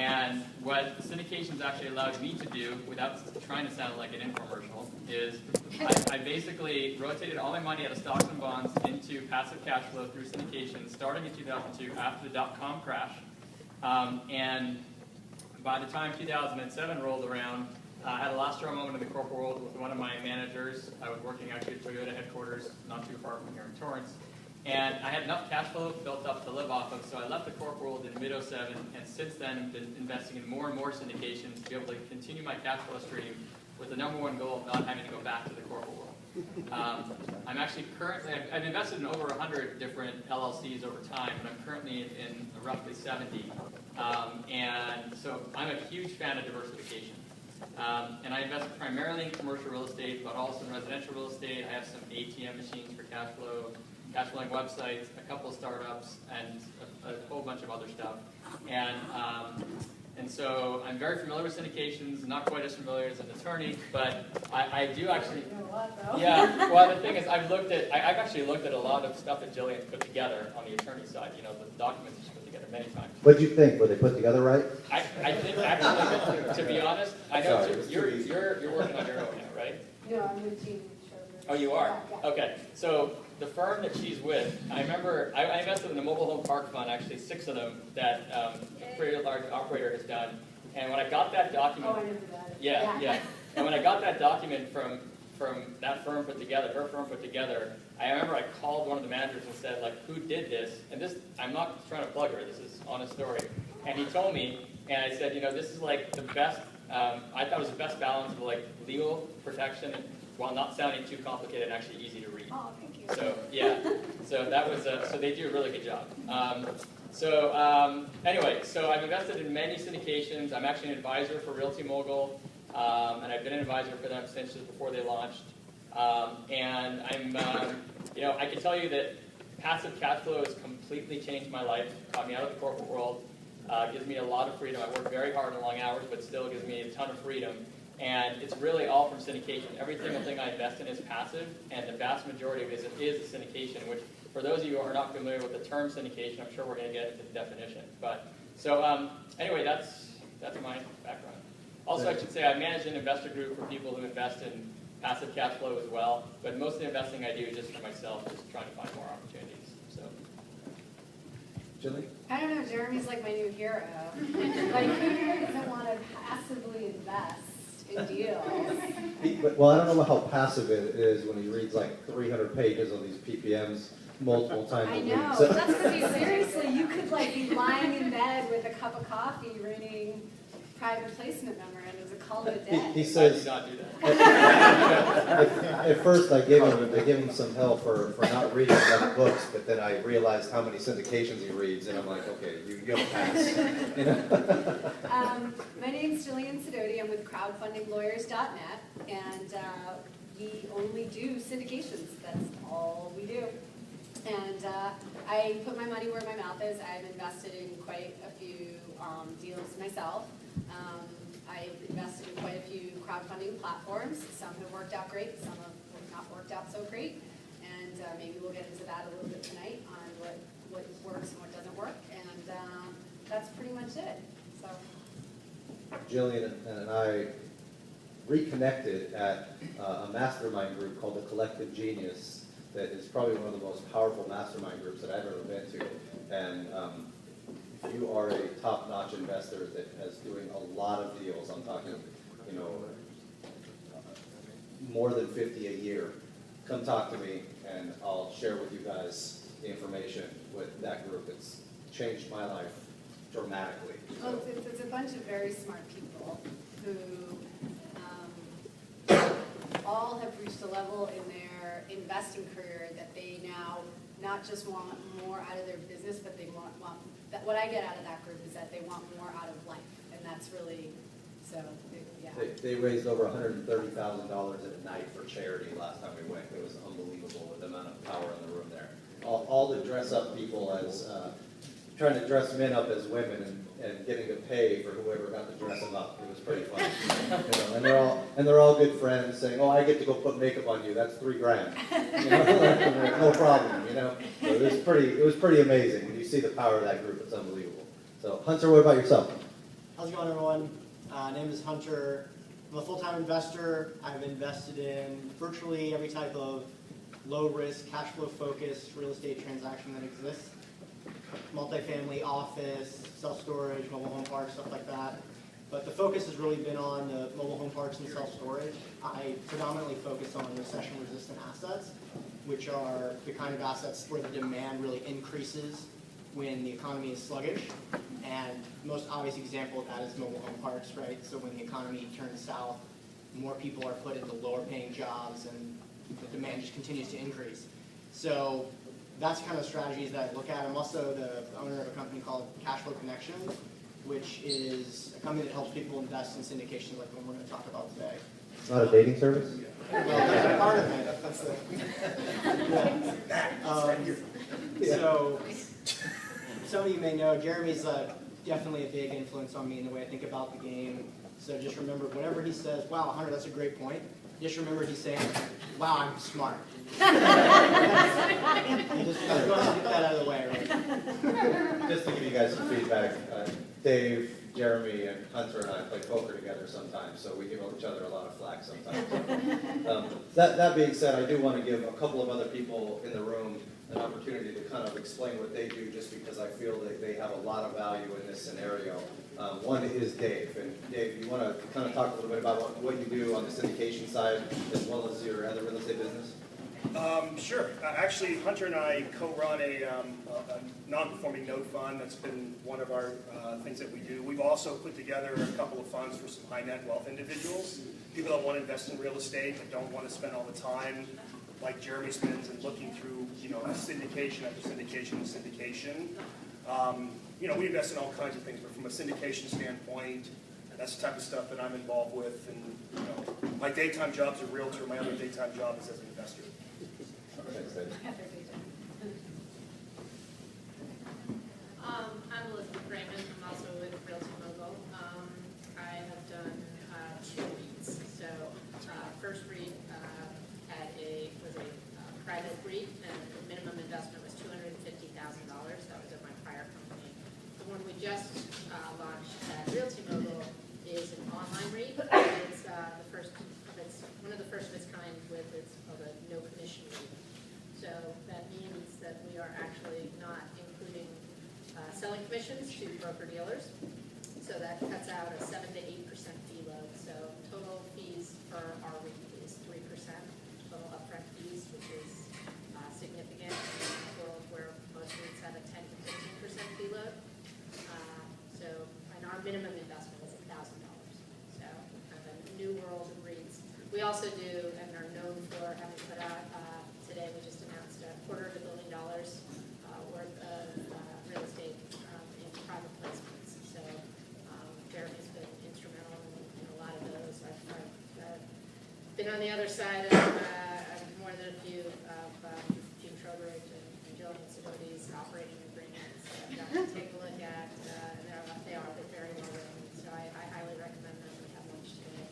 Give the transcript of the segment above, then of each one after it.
And what syndications actually allowed me to do, without trying to sound like an infomercial, is I basically rotated all my money out of stocks and bonds into passive cash flow through syndication, starting in 2002 after the dot-com crash. And by the time 2007 rolled around, I had a last straw moment in the corporate world with one of my managers. I was working actually at Toyota headquarters, not too far from here in Torrance. And I had enough cash flow built up to live off of, so I left the corporate world in mid-07, and since then I've been investing in more and more syndications to be able to continue my cash flow stream with the number one goal of not having to go back to the corporate world. I'm actually currently, I've invested in over 100 different LLCs over time, and I'm currently in roughly 70. And so I'm a huge fan of diversification. And I invest primarily in commercial real estate, but also in residential real estate. I have some ATM machines for cash flow, cash flowing websites, a couple of startups, and a whole bunch of other stuff. And so I'm very familiar with syndications, not quite as familiar as an attorney, but I do actually. Yeah. Well, the thing is, I've actually looked at a lot of stuff that Jillian's put together on the attorney side. You know, the documents that she put together many times. What do you think? Were they put together right? I think actually, to be honest, I know you're working on your own now, right? No, I'm with Jean. Oh, you are? Yeah. Okay. So the firm that she's with, I remember I invested in a mobile home park fund, actually 6 of them, that a pretty large operator has done. And when I got that document, Oh, I never got it. yeah. And when I got that document from that firm put together, her firm put together, I remember I called one of the managers and said, like, who did this? And this, I'm not trying to plug her, this is honest story. And he told me, and I said, you know, this is like the best, I thought it was the best balance of like legal protection while not sounding too complicated and actually easy to read. Oh, thank you. So, yeah. So that was, so they do a really good job. Anyway, so I've invested in many syndications. I'm actually an advisor for Realty Mogul, and I've been an advisor for them since just before they launched. And I'm, you know, I can tell you that passive cash flow has completely changed my life, got me out of the corporate world, gives me a lot of freedom. I work very hard in long hours, but still gives me a ton of freedom. And it's really all from syndication. Every single thing I invest in is passive, and the vast majority of it is a syndication, which for those of you who are not familiar with the term syndication, I'm sure we're going to get into the definition. But so anyway, that's my background. Also, I should say I manage an investor group for people who invest in passive cash flow as well, but most of the investing I do is just for myself, just trying to find more opportunities. So, Jillian? I don't know, Jeremy's like my new hero. Like, who doesn't want to passively invest in deals? Well, I don't know how passive it is when he reads like 300 pages on these PPMs multiple times a I week. know. So. That's because seriously, you could like be lying in bed with a cup of coffee reading private placement memorandums and call it a day. He says, I do not do that. at first I gave him some hell for not reading enough books, but then I realized how many syndications he reads, and I'm like, okay, you don't pass. You know? My name's Jillian Sidoti. I'm with crowdfundinglawyers.net, and we only do syndications. That's all we do. And I put my money where my mouth is. I've invested in quite a few deals myself. I've invested in quite a few crowdfunding platforms. Some have worked out great, some have not worked out so great. And maybe we'll get into that a little bit tonight on what works and what doesn't work. And that's pretty much it. So, Jillian and I reconnected at a mastermind group called the Collective Genius that is probably one of the most powerful mastermind groups that I've ever been to. And if you are a top-notch investor that is doing a lot of deals, I'm talking, you know, more than 50 a year, come talk to me and I'll share with you guys the information with that group. It's changed my life dramatically. well, it's a bunch of very smart people who all have reached a level in their investing career that they now not just want more out of their business, but they want that. What I get out of that group is that they want more out of life, and that's really so. Yeah. They raised over $130,000 at night for charity last time we went. It was unbelievable with the amount of power in the room there. All the dress-up people as trying to dress men up as women and getting to pay for whoever got to dress them up. It was pretty fun. You know, and they're all good friends saying, "Oh, I get to go put makeup on you. That's $3,000." You know, no problem. You know, so it was pretty amazing when you see the power of that group. It's unbelievable. So, Hunter, what about yourself? How's it going, everyone? Name is Hunter. I'm a full-time investor. I've invested in virtually every type of low-risk, cash flow-focused real estate transaction that exists. Multifamily, office, self-storage, mobile home parks, stuff like that. But the focus has really been on the mobile home parks and self-storage. I predominantly focus on recession-resistant assets, which are the kind of assets where the demand really increases when the economy is sluggish. And the most obvious example of that is mobile home parks, right? So when the economy turns south, more people are put into lower paying jobs and the demand just continues to increase. So that's kind of strategies that I look at. I'm also the owner of a company called Cash Flow Connections, which is a company that helps people invest in syndications like the one we're going to talk about today. It's not a dating service? Well, that's a part of it. That's the, So, some of you may know, Jeremy's definitely a big influence on me in the way I think about the game. So just remember, whenever he says, wow, Hunter, that's a great point, just remember he's saying, wow, I'm smart. You just go and get that out of the way, right? Just to give you guys some feedback, Dave, Jeremy, and Hunter and I play poker together sometimes, so we give each other a lot of flack sometimes. That being said, I do want to give a couple of other people in the room an opportunity to kind of explain what they do, just because I feel that they have a lot of value in this scenario. One is Dave, and Dave, you want to kind of talk a little bit about what you do on the syndication side, as well as your other real estate business? Sure. Actually, Hunter and I co-run a non-performing note fund. That's been one of our things that we do. We've also put together a couple of funds for some high net wealth individuals, people that want to invest in real estate but don't want to spend all the time like Jeremy spends and looking through, a syndication after syndication and syndication. We invest in all kinds of things, but from a syndication standpoint, that's the type of stuff that I'm involved with. And my daytime job is a realtor. My other daytime job is as an investor. Thanks, Dave. I'm Elizabeth Raymond. I'm also with Realty Mogul. I have done 2 REITs. So first REIT was a private REIT, and the minimum investment was $250,000. That was at my prior company. The one we just launched at Realty Mogul is an online REIT. It's one of the first of its kind it's called a no commission REIT. So that means that we are actually not including selling commissions to broker dealers. So that cuts out a 7 to 8% fee load. So total fees for our REIT is 3%. Total upfront fees, which is significant in a world where most REITs have a 10 to 15% fee load. And our minimum investment is $1,000. So kind of a new world of REITs. We also do and are known for having put out, today we just announced $250 million worth of real estate in private placements. So Jeremy's been instrumental in a lot of those. I've been on the other side of more than a few of Jim Trowbridge and Jillian Sidoti's operating agreements. I've got to take a look at. They're very well written, so I highly recommend them. We have lunch today.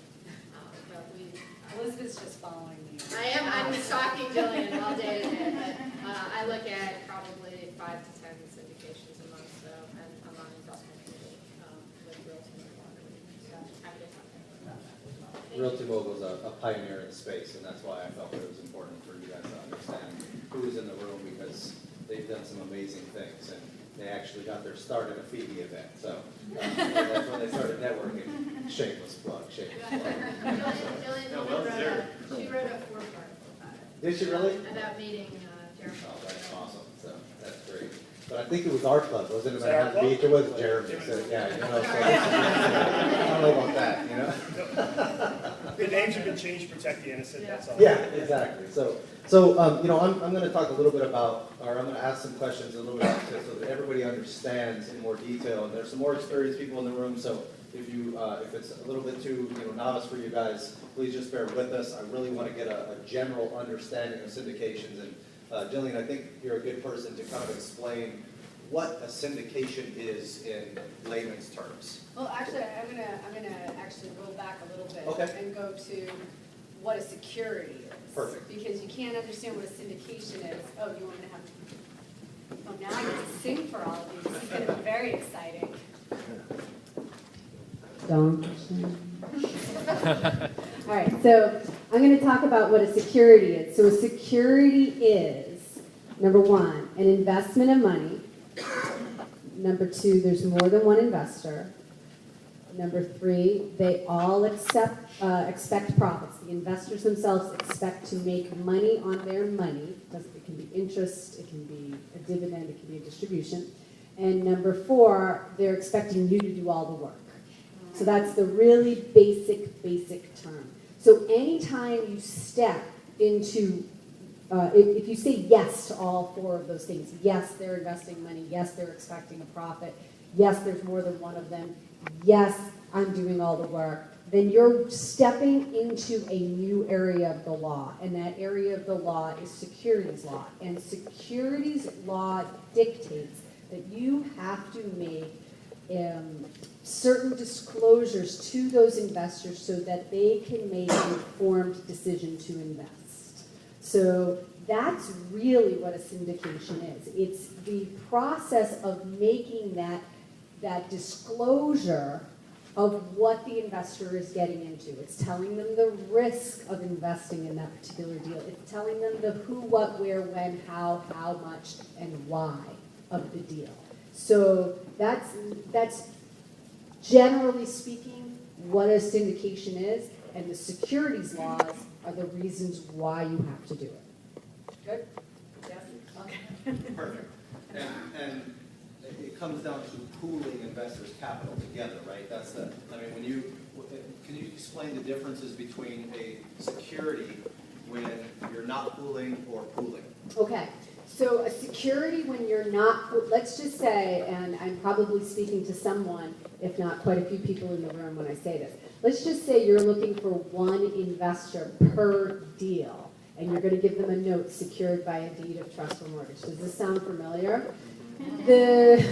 Elizabeth's just following me. I'm stalking Jillian all day today, but I look at probably 5 to 10 syndications a month, so I'm on investment committee with Realty Mogul. So happy to talk about that as well. Realty Mogul is a pioneer in the space, and that's why I felt it was important for you guys to understand who's in the room, because they've done some amazing things, and they actually got their start at a FIBI event. So that's when they started networking. Shameless plug, shameless plug. Jillian wrote a 4-part about it. Did she really? About meeting Jeremy. Oh, that's awesome. So that's great. But I think it was our club, wasn't it? Was it our club? Beach? It was Jeremy. So, yeah, so I don't know about that, The names have been changed to protect the innocent, that's all. Yeah, exactly. So I'm going to talk a little bit about, or I'm going to ask some questions a little bit so that everybody understands in more detail. And there's some more experienced people in the room, so if it's a little bit too novice for you guys, please just bear with us. I really want to get a general understanding of syndications. And Jillian, I think you're a good person to kind of explain what a syndication is in layman's terms. Well, actually, I'm gonna actually roll back a little bit Okay. and go to what a security is. Perfect. Because you can't understand what a syndication is. Oh, you want me to have? Oh, now I get to sing for all of you. This is going to be very exciting. Don't. All right, so I'm going to talk about what a security is. So a security is, number one, an investment of money. Number two, there's more than one investor. Number three, they all expect profits. The investors themselves expect to make money on their money. It can be interest, it can be a dividend, it can be a distribution. And number four, they're expecting you to do all the work. So that's the really basic term. So anytime you step into, if you say yes to all four of those things, yes, they're investing money, yes, they're expecting a profit, yes, there's more than one of them, yes, I'm doing all the work, then you're stepping into a new area of the law. And that area of the law is securities law. And securities law dictates that you have to make certain disclosures to those investors so that they can make an informed decision to invest. So that's really what a syndication is. It's the process of making that disclosure of what the investor is getting into. It's telling them the risk of investing in that particular deal. It's telling them the who, what, where, when, how much, and why of the deal. So that's generally speaking what a syndication is, and the securities laws are the reasons why you have to do it. Good? Yes? Okay. Perfect. And it comes down to pooling investors' capital together, right? That's the, I mean, can you explain the differences between a security when you're not pooling or pooling? Okay. So a security when you're not, let's just say, and I'm probably speaking to someone, if not quite a few people in the room when I say this, let's just say you're looking for one investor per deal, and you're going to give them a note secured by a deed of trust or mortgage. Does this sound familiar? The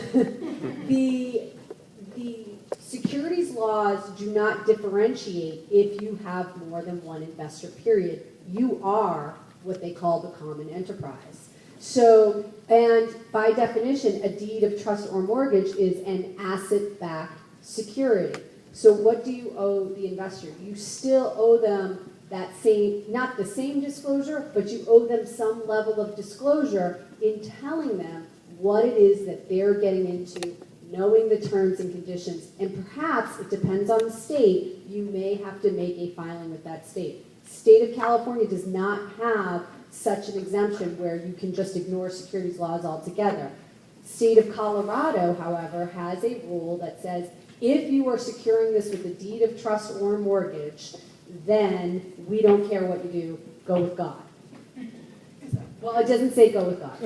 securities laws do not differentiate if you have more than one investor, period. You are what they call the common enterprise. So, and by definition, a deed of trust or mortgage is an asset-backed security. So what do you owe the investor? You still owe them that same, not the same disclosure, but you owe them some level of disclosure in telling them what it is that they're getting into, knowing the terms and conditions, and perhaps, it depends on the state, you may have to make a filing with that state. State of California does not have such an exemption where you can just ignore securities laws altogether. State of Colorado, however, has a rule that says if you are securing this with a deed of trust or mortgage, then we don't care what you do, go with God. Well, it doesn't say go with God.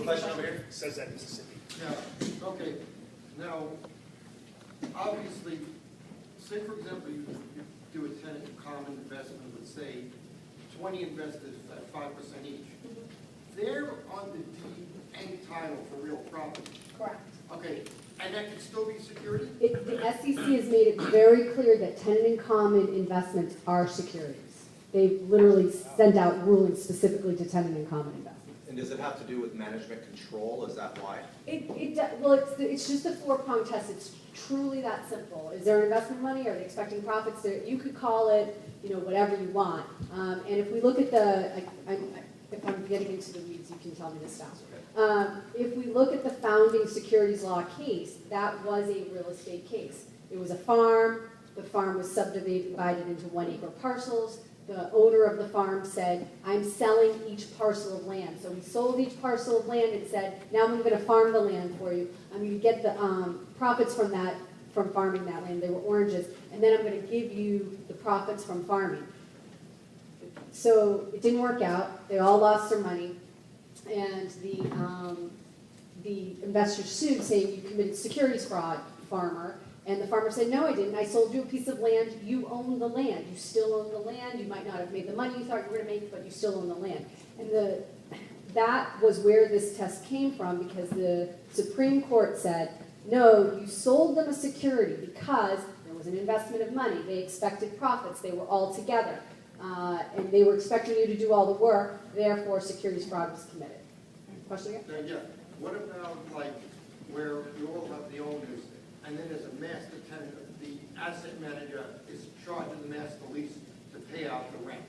Question over here. Says that in Mississippi. Yeah, okay. Now, obviously, say for example, you do a tenant common investment with, say, 20 investors at 5% each. They're on the deed and title for real property. Correct. Okay, and that can still be security? The SEC has made it very clear that tenant in common investments are securities. They've literally sent out rulings specifically to tenant in common investments. And does it have to do with management control? Is that why? Well, it's just a four-prong test. It's truly that simple. Is there investment money? Are they expecting profits? You could call it, whatever you want. And if we look at if I'm getting into the weeds, you can tell me to stop. If we look at the founding securities law case, that was a real estate case. It was a farm. The farm was subdivided into 1-acre parcels. The owner of the farm said, I'm selling each parcel of land. So he sold each parcel of land and said, now I'm going to farm the land for you. I'm going to get the profits from farming that land. They were oranges. And then I'm going to give you the profits from farming. So it didn't work out. They all lost their money. And the investors sued, saying you committed securities fraud, farmer. And the farmer said, no, I didn't. I sold you a piece of land. You own the land. You still own the land. You might not have made the money you thought you were going to make, but you still own the land. And that was where this test came from, because the Supreme Court said, no, you sold them a security because there was an investment of money. They expected profits. They were all together. And they were expecting you to do all the work. Therefore, securities fraud was committed. Question again? Yeah. What about, like, where you all have the owners asset manager is charging the master lease to pay out the rent.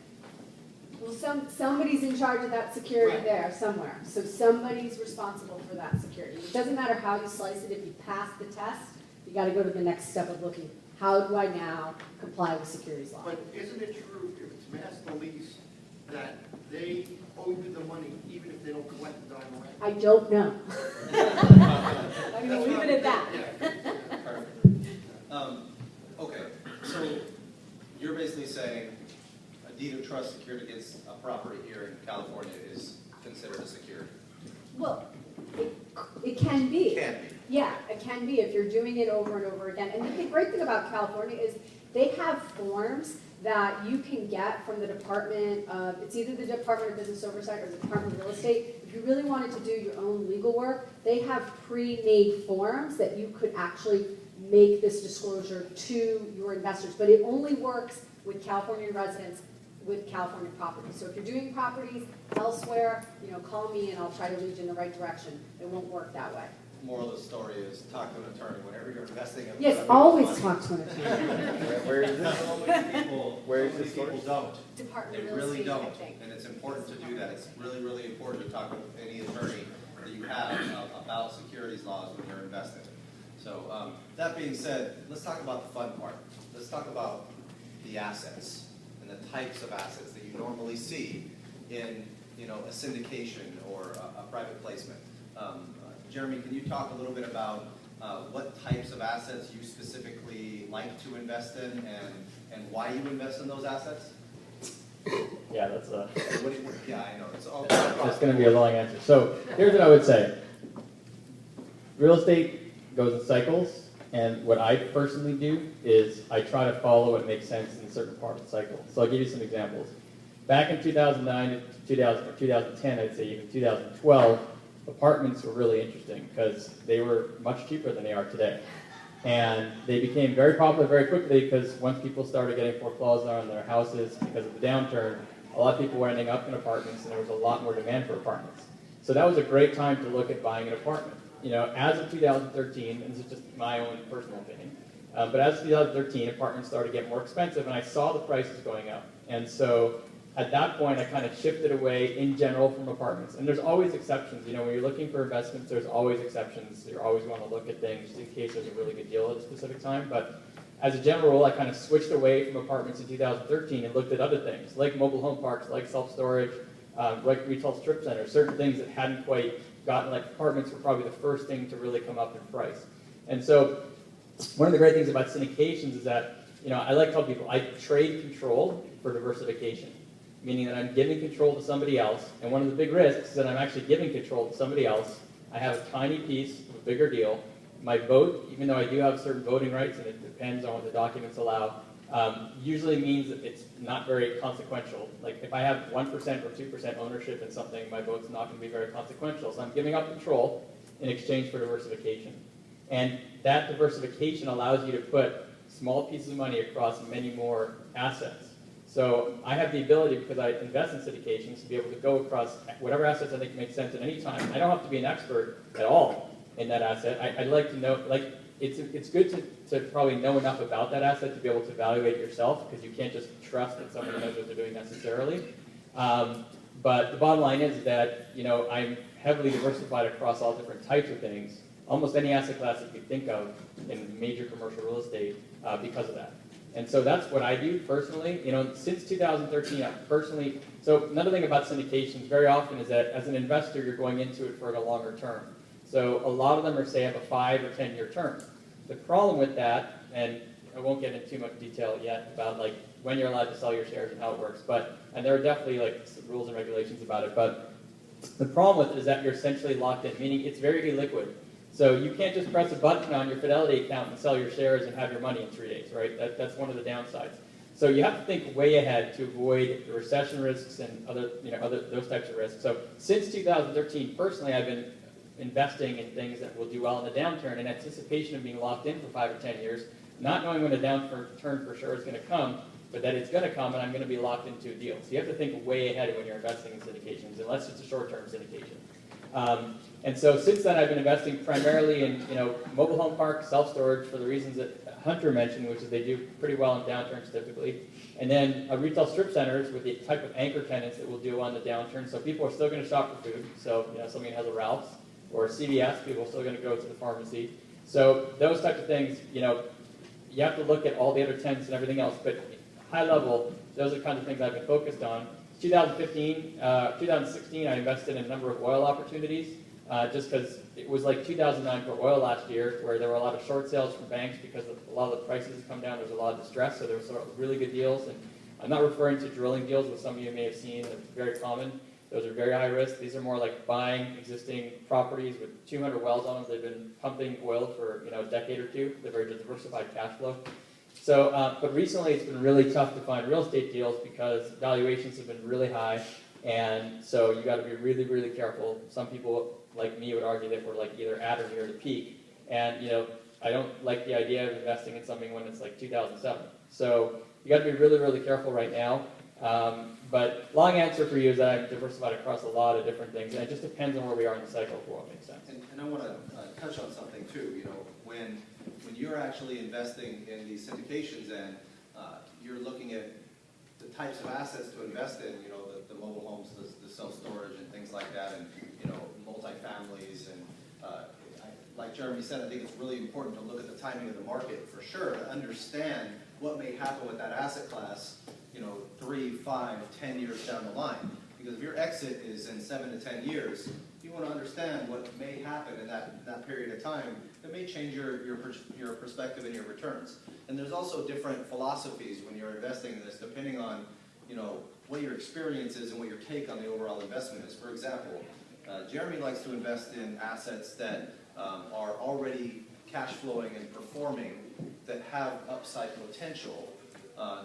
Well, somebody's in charge of that security Right. there somewhere, so somebody's responsible for that security. It doesn't matter how you slice it, if you pass the test, you gotta go to the next step of looking, how do I now comply with securities law? But isn't it true if it's master lease that they owe you the money even if they don't collect the dime rent? I don't know. I'm gonna leave it at that. Okay, so you're basically saying a deed of trust secured against a property here in California is considered a security? Well, it can be. Can be. Yeah, it can be if you're doing it over and over again. And the great thing about California is they have forms that you can get from the Department of, it's either the Department of Business Oversight or the Department of Real Estate. If you really wanted to do your own legal work, they have pre-made forms that you could actually make this disclosure to your investors. But it only works with California residents with California properties. So if you're doing properties elsewhere, call me and I'll try to lead you in the right direction. It won't work that way. Moral of the story is talk to an attorney whenever you're investing in. Yes, always talk to an attorney. Where is this? Where is this? People don't. Department They of Real really Estate, I don't, think. and it's important to do that. It's really, really important to talk to any attorney that you have about securities laws when you're investing. So that being said, let's talk about the fun part. Let's talk about the assets and the types of assets that you normally see in a syndication or a private placement. Jeremy, can you talk a little bit about what types of assets you specifically like to invest in and why you invest in those assets? Yeah, that's a. Yeah, I know. It's all. It's going to be a long answer. So here's what I would say. Real estate goes in cycles, and what I personally do is I try to follow what makes sense in a certain part of the cycle. So I'll give you some examples. Back in 2009 to 2010, I'd say even 2012, apartments were really interesting because they were much cheaper than they are today. And they became very popular very quickly because once people started getting foreclosed on their houses because of the downturn, a lot of people were ending up in apartments and there was a lot more demand for apartments. So that was a great time to look at buying an apartment. As of 2013, and this is just my own personal opinion, but as of 2013, apartments started to get more expensive and I saw the prices going up. And so at that point, I kind of shifted away in general from apartments. And there's always exceptions. When you're looking for investments, there's always exceptions. You're always going to look at things just in case there's a really good deal at a specific time. But as a general rule, I kind of switched away from apartments in 2013 and looked at other things, like mobile home parks, like self-storage, like retail strip centers, certain things that hadn't quite gotten, like apartments were probably the first thing to really come up in price. And so one of the great things about syndications is that, I like to tell people, I trade control for diversification. Meaning that I'm giving control to somebody else, and one of the big risks is that I'm actually giving control to somebody else. I have a tiny piece of a bigger deal. My vote, even though I do have certain voting rights, and it depends on what the documents allow, usually means that it's not very consequential. Like if I have 1% or 2% ownership in something, my vote's not going to be very consequential. So I'm giving up control in exchange for diversification. And that diversification allows you to put small pieces of money across many more assets. So I have the ability, because I invest in syndications, to be able to go across whatever assets I think make sense at any time. I don't have to be an expert at all in that asset. I'd like to know, it's good to probably know enough about that asset to be able to evaluate yourself, because you can't just trust that somebody knows what they're doing necessarily. But the bottom line is that, I'm heavily diversified across all different types of things, almost any asset class that you could think of in major commercial real estate because of that. And so that's what I do personally. Since 2013, so another thing about syndications very often is that as an investor, you're going into it for a longer term. So a lot of them are, say, have a 5 or 10-year term. The problem with that, and I won't get into too much detail yet about when you're allowed to sell your shares and how it works, and there are definitely rules and regulations about it, but the problem with it is that you're essentially locked in, meaning it's very illiquid. So you can't just press a button on your Fidelity account and sell your shares and have your money in 3 days, right? That's one of the downsides. So you have to think way ahead to avoid the recession risks and other those types of risks. So since 2013, personally, I've been investing in things that will do well in the downturn in anticipation of being locked in for 5 or 10 years, not knowing when the downturn for sure is going to come, but that it's going to come and I'm going to be locked into a deal. So you have to think way ahead when you're investing in syndications, unless it's a short-term syndication. And so since then, I've been investing primarily in, mobile home parks, self-storage for the reasons that Hunter mentioned, which is they do pretty well in downturns typically. And then retail strip centers with the type of anchor tenants that will do on the downturn. So people are still going to shop for food. So, somebody has a Ralph's or a CVS, people are still going to go to the pharmacy. So those types of things, you have to look at all the other tenants and everything else. But high level, those are the kinds of things I've been focused on. 2016, I invested in a number of oil opportunities. Just because it was like 2009 for oil last year, where there were a lot of short sales from banks because a lot of the prices have come down. There's a lot of distress, so there were sort of really good deals. And I'm not referring to drilling deals, which some of you may have seen. That's very common. Those are very high risk. These are more like buying existing properties with 200 wells on them. They've been pumping oil for a decade or two. They're very diversified cash flow. So, but recently it's been really tough to find real estate deals because valuations have been really high, and so you got to be really, really careful. Some people like me would argue that we're like either at or near the peak, and I don't like the idea of investing in something when it's like 2007. So you got to be really, really careful right now. But long answer for you is that I've diversified across a lot of different things, and it just depends on where we are in the cycle for what makes sense. And I want to touch on something too. When you're actually investing in these syndications and you're looking at the types of assets to invest in, the mobile homes, the self-storage and things like that, and multifamilies, and like Jeremy said, I think it's really important to look at the timing of the market for sure, to understand what may happen with that asset class, 3, 5, 10 years down the line. Because if your exit is in 7 to 10 years, you want to understand what may happen in that period of time that may change your perspective and your returns. And there's also different philosophies when you're investing in this, depending on what your experience is and what your take on the overall investment is. For example, Jeremy likes to invest in assets that are already cash flowing and performing, that have upside potential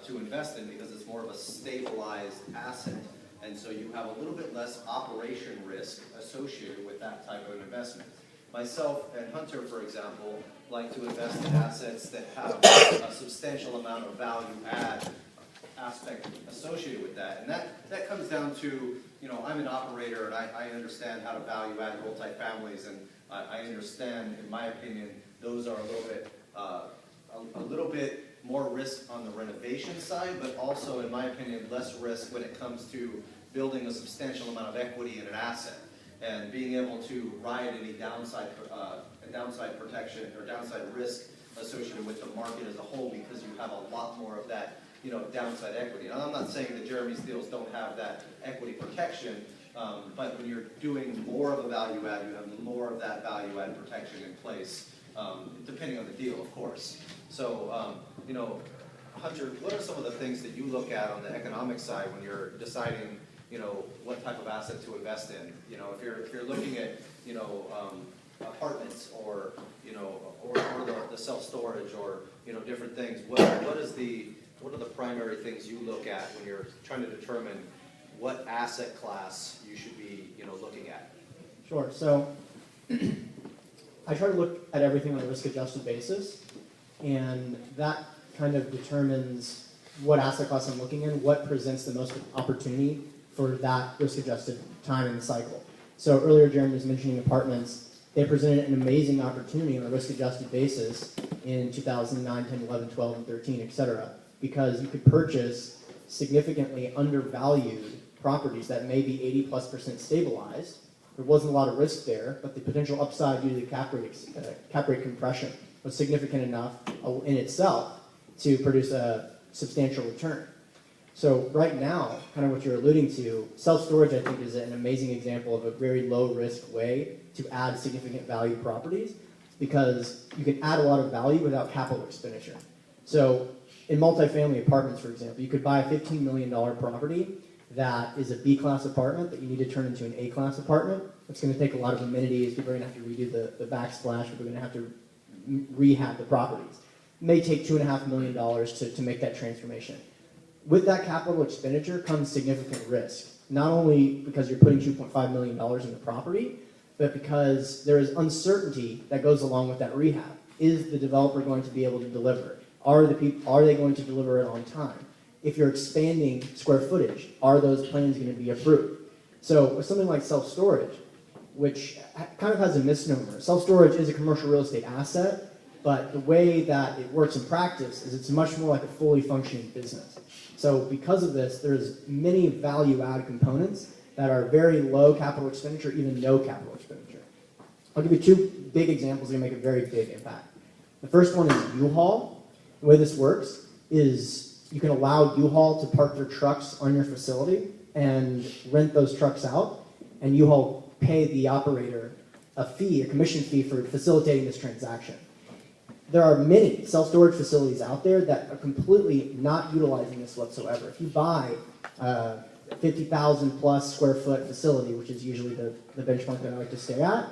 to invest in because it's more of a stabilized asset. And so you have a little bit less operation risk associated with that type of investment. Myself and Hunter, for example, like to invest in assets that have a substantial amount of value add aspect associated with that. And that comes down to, I'm an operator and I understand how to value add multifamilies, and I understand, in my opinion, those are a little bit more risk on the renovation side, but also, in my opinion, less risk when it comes to building a substantial amount of equity in an asset and being able to ride any downside protection or downside risk associated with the market as a whole, because you have a lot more of that downside equity. And I'm not saying that Jeremy's deals don't have that equity protection, but when you're doing more of a value add, you have more of that value add protection in place, depending on the deal, of course. So, Hunter, what are some of the things that you look at on the economic side when you're deciding, what type of asset to invest in? If you're looking at, apartments or the self-storage or different things, what are the primary things you look at when you're trying to determine what asset class you should be looking at? Sure. So I try to look at everything on a risk-adjusted basis, and that kind of determines what asset class I'm looking in, what presents the most opportunity for that risk-adjusted time in the cycle. So earlier Jeremy was mentioning apartments. They presented an amazing opportunity on a risk-adjusted basis in 2009, 10, 11, 12, and 13, et cetera, because you could purchase significantly undervalued properties that may be 80+% stabilized. There wasn't a lot of risk there, but the potential upside due to the cap rate compression was significant enough in itself to produce a substantial return. So right now, kind of what you're alluding to, self-storage I think is an amazing example of a very low-risk way to add significant value properties, because you can add a lot of value without capital expenditure. So in multifamily apartments, for example, you could buy a $15 million property that is a B-class apartment that you need to turn into an A-class apartment. It's going to take a lot of amenities. People are going to have to redo the backsplash. People are going to have to rehab the properties. It may take $2.5 million to make that transformation. With that capital expenditure comes significant risk, not only because you're putting $2.5 million in the property, but because there is uncertainty that goes along with that rehab. Is the developer going to be able to deliver? Are they going to deliver it on time? If you're expanding square footage, are those plans going to be approved? So with something like self-storage, which kind of has a misnomer. Self-storage is a commercial real estate asset, but the way that it works in practice is it's much more like a fully functioning business. So because of this, there's many value-add components that are very low capital expenditure, even no capital expenditure. I'll give you two big examples that make a very big impact. The first one is U-Haul. The way this works is you can allow U-Haul to park their trucks on your facility and rent those trucks out, and U-Haul pay the operator a fee, a commission fee for facilitating this transaction. There are many self-storage facilities out there that are completely not utilizing this whatsoever. If you buy a 50,000 plus square foot facility, which is usually the benchmark that I like to stay at,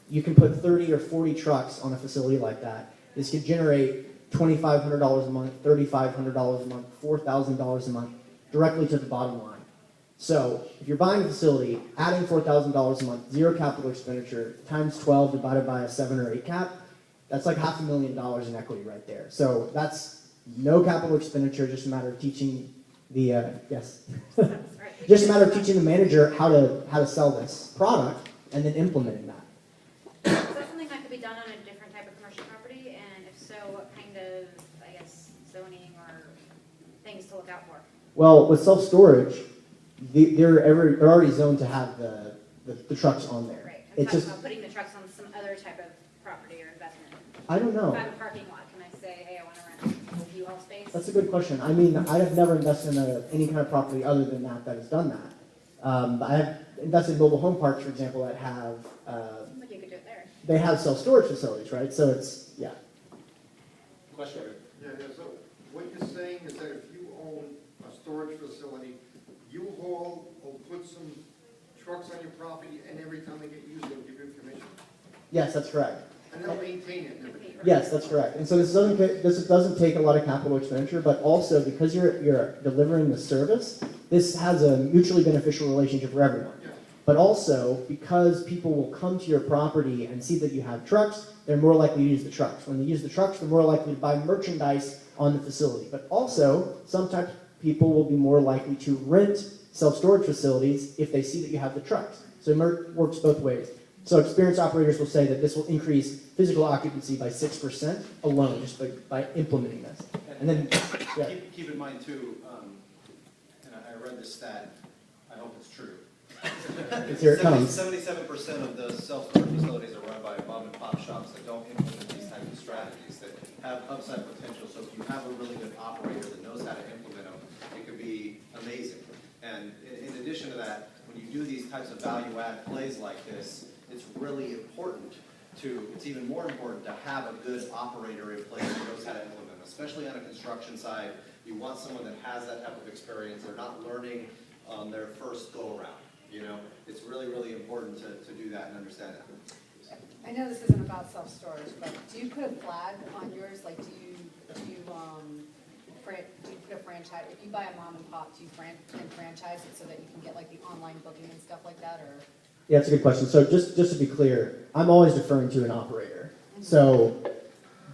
you can put 30 or 40 trucks on a facility like that. This could generate $2,500 a month, $3,500 a month, $4,000 a month directly to the bottom line. So if you're buying a facility, adding $4,000 a month, zero capital expenditure, times 12 divided by a 7 or 8 cap, that's like $500,000 in equity right there. So that's no capital expenditure, just a matter of teaching the, just a matter of teaching the manager how to sell this product and then implementing that. Is that something that could be done on a different type of commercial property? And if so, what kind of, I guess, zoning or things to look out for? Well, with self-storage, they're already zoned to have the trucks on there. Right. It's I'm talking just, about putting the trucks on some other type of property or investment. I don't know. If I have a parking lot, can I say, hey, I want to rent a U-Haul space? That's a good question. I mean, I have never invested in any kind of property other than that has done that. I have invested in mobile home parks, for example, that have Seems like you could do it there. they have self-storage facilities, right? So it's, yeah. Question? Yeah, so what you're saying is that if you own a storage facility, U-Haul will put some trucks on your property, and every time they get used, they'll give you a commission? Yes, that's correct. And they'll maintain it and everything? Yes, that's correct. And so this doesn't take a lot of capital expenditure, but also because you're delivering the service, this has a mutually beneficial relationship for everyone. Yeah. But also, because people will come to your property and see that you have trucks, they're more likely to use the trucks. When they use the trucks, they're more likely to buy merchandise on the facility. But also, some types of people will be more likely to rent self-storage facilities if they see that you have the trucks. So it works both ways. So experienced operators will say that this will increase physical occupancy by 6% alone, just by implementing this. And then, yeah. Keep in mind too, and I read this stat, I hope it's true. Here it comes. 77% of the self-storage facilities are run by mom and pop shops that don't implement these types of strategies, that have upside potential. So if you have a really good operator that knows how to implement them, it could be amazing. And in addition to that, when you do these types of value-add plays like this, it's really important it's even more important to have a good operator in place who knows how to implement, especially on a construction side. You want someone that has that type of experience. They're not learning on their first go-around. You know, it's really, really important to do that and understand that. I know this isn't about self-storage, but do you put a flag on yours? Like, do you put a franchise? If you buy a mom and pop, do you franchise it so that you can get like the online booking and stuff like that, or? Yeah, that's a good question. So just to be clear, I'm always deferring to an operator. So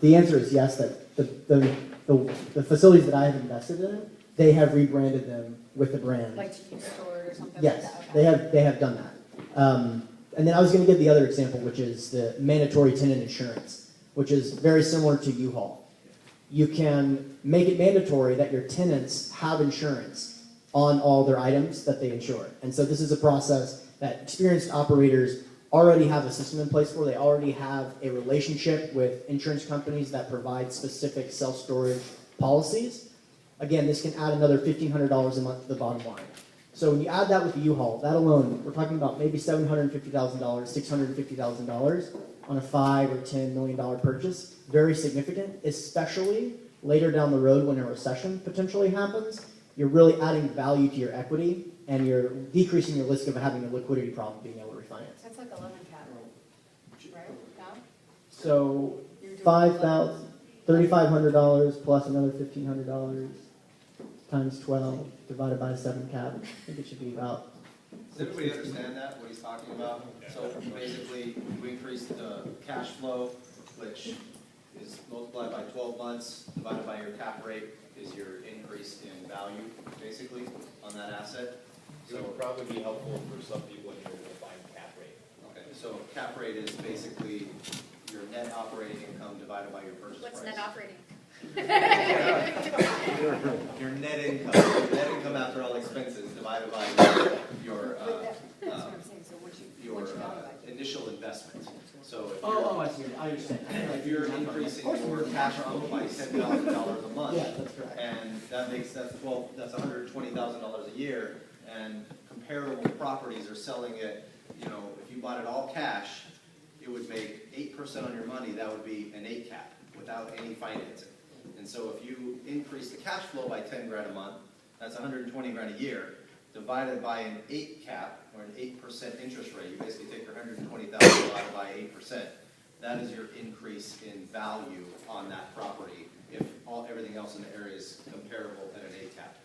the answer is yes, that the facilities that I have invested in, they have rebranded them with the brand. Like to use store or something Yes, like that? they have done that. And then I was going to give the other example, which is the mandatory tenant insurance, which is very similar to U-Haul. You can make it mandatory that your tenants have insurance on all their items that they insure. And so this is a process that experienced operators already have a system in place for. They already have a relationship with insurance companies that provide specific self-storage policies. Again, this can add another $1,500 a month to the bottom line. So when you add that with the U-Haul, that alone, we're talking about maybe $750,000, $650,000 on a $5 or $10 million purchase. Very significant, especially later down the road when a recession potentially happens. You're really adding value to your equity, and you're decreasing your risk of having a liquidity problem being able to refinance. That's like 11 cap, right? No? So $3,500 plus another $1,500 times 12 divided by 7 cap. I think it should be about. Does everybody understand that, what he's talking about? So basically, you increase the cash flow, which is multiplied by 12 months, divided by your cap rate, is your increase in value, basically, on that asset. It would probably be helpful for some people in here to define cap rate. Okay. So cap rate is basically your net operating income divided by your purchase price. What's net operating? Your net income after all expenses divided by your That's what I'm saying, so what you value by. initial investment. So if Oh, I see, I understand. if you're increasing your cash flow by $10,000 a month, Yeah, that's correct. and that's $120,000 a year, and comparable properties are selling it, you know, if you bought it all cash, it would make 8% on your money. That would be an 8 cap without any financing. And so if you increase the cash flow by 10 grand a month, that's 120 grand a year, divided by an 8 cap, or an 8% interest rate. You basically take your 120,000 divided by 8%. That is your increase in value on that property if everything else in the area is comparable at an 8 cap.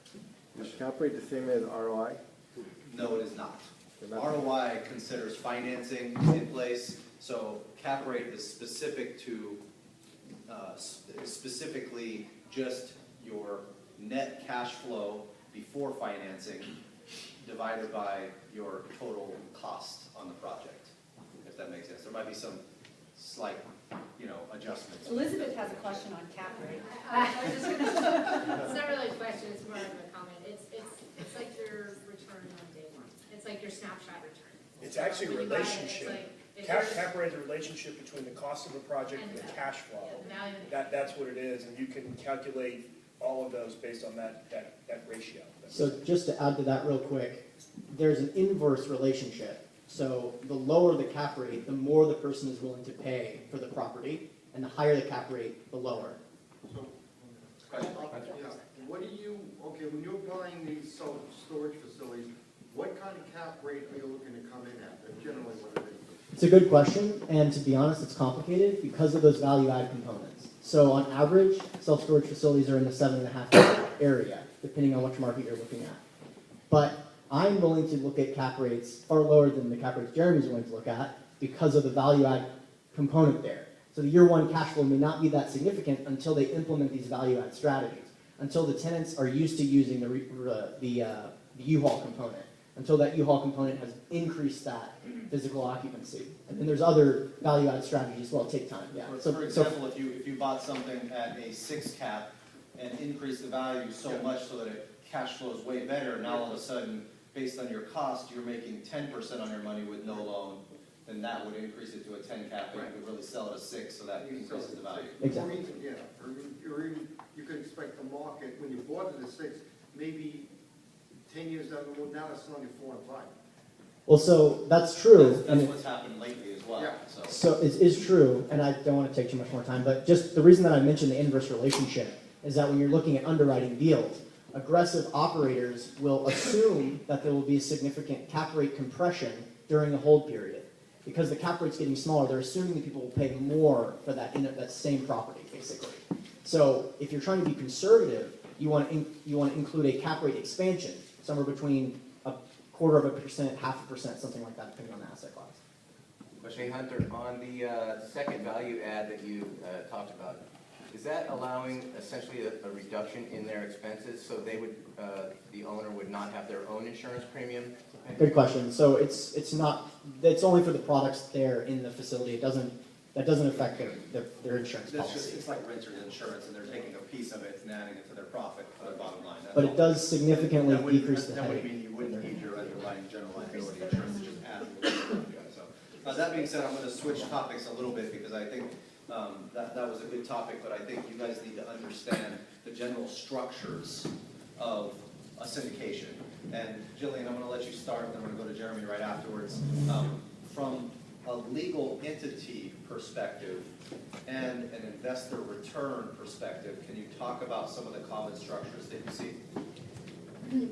Is cap rate the same as ROI? No, it is not. They're not- ROI considers financing in place, so cap rate is specific to, specifically just your net cash flow before financing divided by your total cost on the project, if that makes sense. There might be some slight, adjustments. Elizabeth has a question on cap rate. It's not really a question, it's more of a comment. It's like your return on day one. It's like your snapshot return. It's actually a When you buy it, it's relationship. like- it's Cap rate is a relationship between the cost of a project and the cash flow. Yeah, the value of the- That's what it is, and you can calculate all of those based on that ratio. So just to add to that real quick, there's an inverse relationship. So the lower the cap rate, the more the person is willing to pay for the property, and the higher the cap rate, the lower. So, Question? yeah, what do you, okay, when you're buying these storage facilities, what kind of cap rate are you looking to come in at? Generally, what are they? It's a good question, and to be honest, it's complicated because of those value-add components. So on average, self-storage facilities are in the 7.5 area, depending on which market you're looking at. But I'm willing to look at cap rates far lower than the cap rates Jeremy's willing to look at because of the value-add component there. So the year one cash flow may not be that significant until they implement these value-add strategies, until the tenants are used to using the U-Haul component, until that U-Haul component has increased that physical occupancy. And then there's other value-add strategies as well, take time, yeah. For example, if you bought something at a 6 cap and increased the value so much so that it cash flows way better, now all of a sudden, based on your cost, you're making 10% on your money with no loan, then that would increase it to a 10 cap, and you could really sell it at 6, so that increases the value. Exactly. Or even, yeah, or even, you could expect the market, when you bought it at 6, maybe 10 years down the road, now it's selling at 4 and 5. Well, so that's true. That's what's happened lately as well, Yeah. so. So it is true, and I don't want to take too much more time, but just the reason that I mentioned the inverse relationship is that when you're looking at underwriting deals, aggressive operators will assume that there will be a significant cap rate compression during the hold period. Because the cap rate's getting smaller, they're assuming that people will pay more for that same property, basically. So if you're trying to be conservative, you want to include a cap rate expansion, somewhere between 0.25%, 0.5%, something like that, depending on the asset class. Hey Hunter, on the second value add that you talked about, is that allowing essentially a reduction in their expenses so they would, the owner would not have their own insurance premium to pay? Good question. So it's only for the products there in the facility. That doesn't affect their insurance policy. It's like renter's insurance, and they're taking a piece of it and adding it to their profit, for their bottom line. That's But all. it does significantly That wouldn't- decrease the That would headache. mean you wouldn't need your underlying general liability insurance, it just adds a little bit. So, that being said, I'm going to switch topics a little bit because I think that was a good topic, but I think you guys need to understand the general structures of a syndication. And Jillian, I'm going to let you start, and then I'm going to go to Jeremy right afterwards. From a legal entity perspective and an investor return perspective, can you talk about some of the common structures that you see?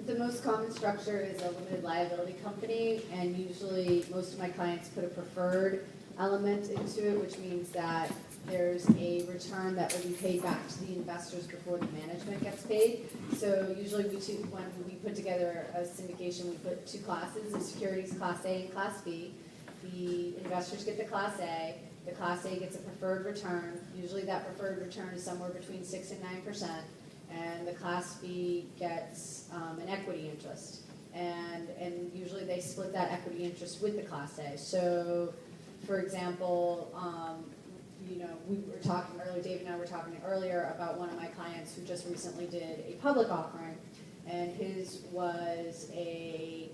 The most common structure is a limited liability company, and usually most of my clients put a preferred element into it, which means that there's a return that will be paid back to the investors before the management gets paid. So usually when we put together a syndication, we put 2 classes, the securities Class A and Class B. The investors get the Class A. The Class A gets a preferred return. Usually that preferred return is somewhere between 6 and 9%. And the Class B gets an equity interest. And usually they split that equity interest with the Class A. So for example, we were talking earlier, Dave and I were talking earlier about one of my clients who just recently did a public offering, and his was a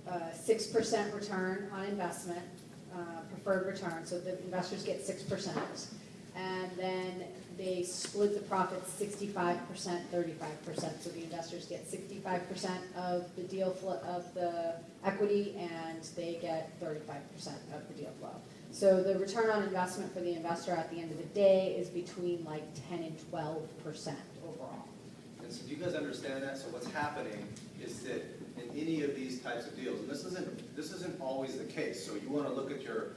6% return on investment, preferred return, so the investors get 6%, and then they split the profits 65%, 35%, so the investors get 65% of the deal flow, of the equity, and they get 35% of the deal flow. So the return on investment for the investor at the end of the day is between like 10 and 12% overall. And so do you guys understand that? So what's happening is that in any of these types of deals, and this isn't always the case, so you want to look at your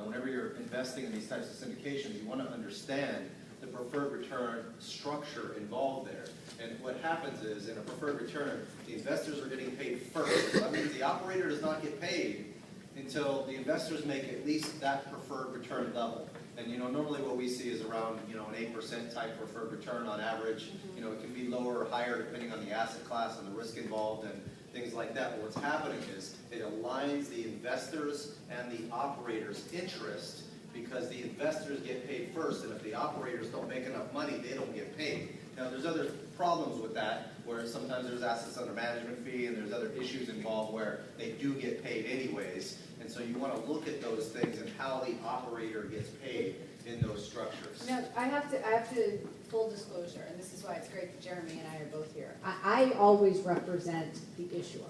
whenever you're investing in these types of syndications, you want to understand the preferred return structure involved there. And what happens is, in a preferred return, the investors are getting paid first. So that means the operator does not get paid until the investors make at least that preferred return level. And normally what we see is around an 8% type preferred return on average. It can be lower or higher depending on the asset class and the risk involved and things like that. But what's happening is it aligns the investors and the operators' interest, because the investors get paid first, and if the operators don't make enough money, they don't get paid. Now, there's other problems with that, where sometimes there's assets under management fee, and there's other issues involved where they do get paid anyways. And so you want to look at those things and how the operator gets paid in those structures. Now, I have to, full disclosure, and this is why it's great that Jeremy and I are both here. I always represent the issuer.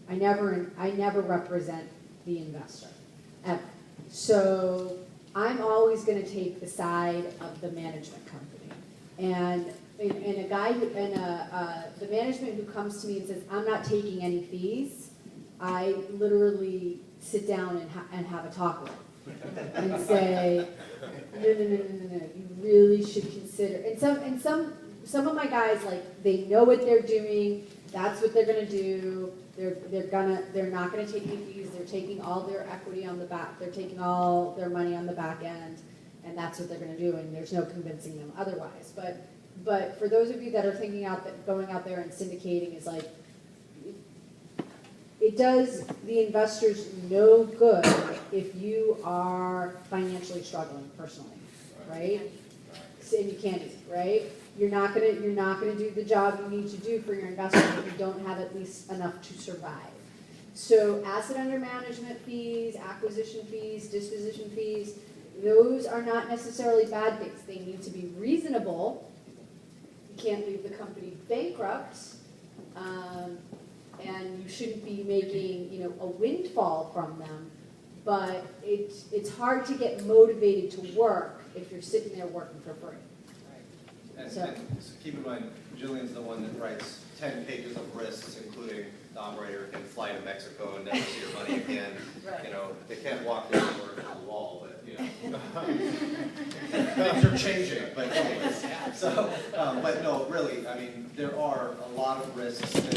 I never represent the investor, ever. So I'm always going to take the side of the management company. And a guy, the management who comes to me and says, I'm not taking any fees, I literally sit down and have a talk with him and say, no, you really should consider. And some of my guys, like, they know what they're doing, that's what they're going to do. They're not going to take any fees. They're taking all their equity on the back. They're taking all their money on the back end, and that's what they're going to do. And there's no convincing them otherwise. But for those of you that are thinking going out there and syndicating is like, it does the investors no good if you are financially struggling personally, right? And you can't eat, right? You're not gonna do the job you need to do for your investment if you don't have at least enough to survive. So asset under management fees, acquisition fees, disposition fees, those are not necessarily bad things. They need to be reasonable. You can't leave the company bankrupt, and you shouldn't be making a windfall from them. But it's hard to get motivated to work if you're sitting there working for free. And so keep in mind, Jillian's the one that writes 10 pages of risks, including the operator can fly to Mexico and never see your money again. Right. They can't walk their work on the wall, but things are changing. But anyways, so but no, really, I mean, there are a lot of risks that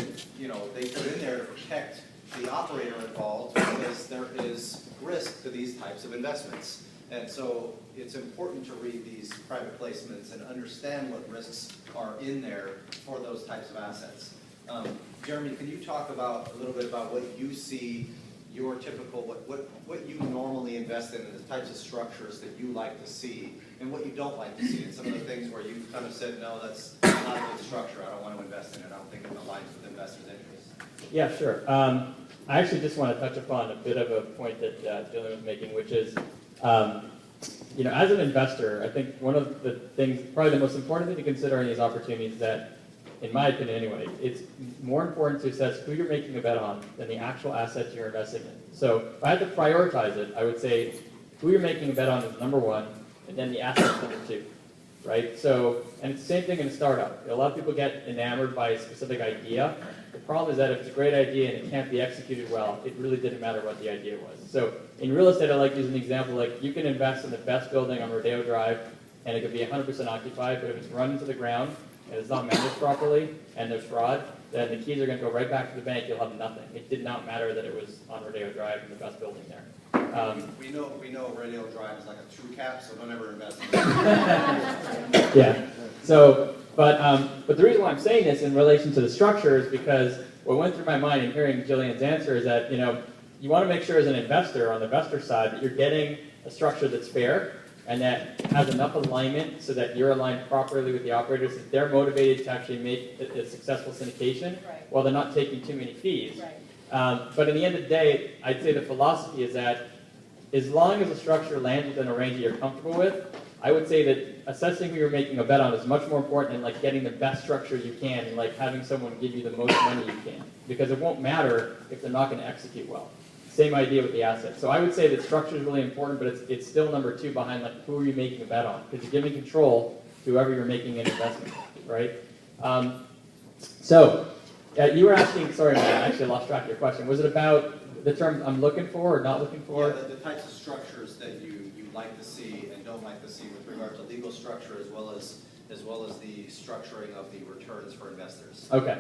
they put in there to protect the operator involved, because there is risk to these types of investments. And so it's important to read these private placements and understand what risks are in there for those types of assets. Jeremy, can you talk a little bit about what you see, your typical, what you normally invest in, and the types of structures that you like to see, and what you don't like to see, and some of the things where you kind of said, no, that's not a good structure, I don't want to invest in it, I don't think it aligns with investors' interests. Yeah, sure. I actually just want to touch upon a bit of a point that Jillian was making, which is, as an investor, I think one of the things, probably the most important thing to consider in these opportunities is that, in my opinion anyway, it's more important to assess who you're making a bet on than the actual assets you're investing in. So if I had to prioritize it, I would say who you're making a bet on is number one, and then the assets number two, right? So, and it's the same thing in a startup. A lot of people get enamored by a specific idea. The problem is that if it's a great idea and it can't be executed well, it really didn't matter what the idea was. So in real estate, I like to use an example, like you can invest in the best building on Rodeo Drive, and it could be 100% occupied, but if it's run into the ground, and it's not managed properly, and there's fraud, then the keys are going to go right back to the bank. You'll have nothing. It did not matter that it was on Rodeo Drive and the best building there. We know Rodeo Drive is like a true cap, so don't ever invest in it. Yeah. So, but the reason why I'm saying this in relation to the structure is because what went through my mind in hearing Jillian's answer is that you want to make sure as an investor, on the investor side, that you're getting a structure that's fair and that has enough alignment so that you're aligned properly with the operators, that they're motivated to actually make a successful syndication while they're not taking too many fees. But in the end of the day, I'd say the philosophy is that as long as the structure lands within a range that you're comfortable with, I would say that assessing who you're making a bet on is much more important than like getting the best structure you can and like having someone give you the most money you can. Because it won't matter if they're not going to execute well. Same idea with the asset. So I would say that structure is really important, but it's still number two behind like who are you making a bet on? Because you're giving control to whoever you're making an investment with, right? You were asking, sorry, I actually lost track of your question. Was it about the terms I'm looking for or not looking for? Yeah, the types of structures that you like to see and don't like to see with regard to legal structure as well as the structuring of the returns for investors. Okay.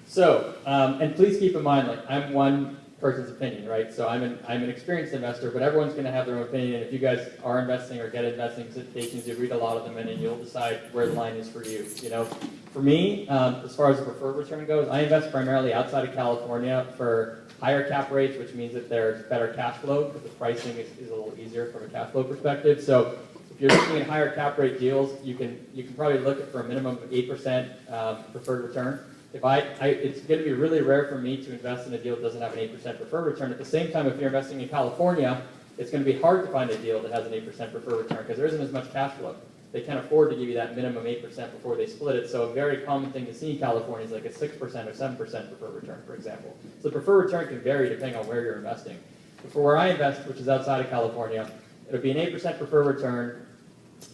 So, and please keep in mind, like I'm one person's opinion, right? So I'm an experienced investor, but everyone's going to have their own opinion. And if you guys are investing or get investing situations, you read a lot of them and then you'll decide where the line is for you. You know, for me, as far as the preferred return goes, I invest primarily outside of California for higher cap rates, which means that there's better cash flow because the pricing is a little easier from a cash flow perspective. So if you're looking at higher cap rate deals, you can probably look at for a minimum of 8% preferred return. It's going to be really rare for me to invest in a deal that doesn't have an 8% preferred return. At the same time, if you're investing in California, it's going to be hard to find a deal that has an 8% preferred return because there isn't as much cash flow. They can't afford to give you that minimum 8% before they split it. So a very common thing to see in California is like a 6% or 7% preferred return, for example. So the preferred return can vary depending on where you're investing. But for where I invest, which is outside of California, it'll be an 8% preferred return.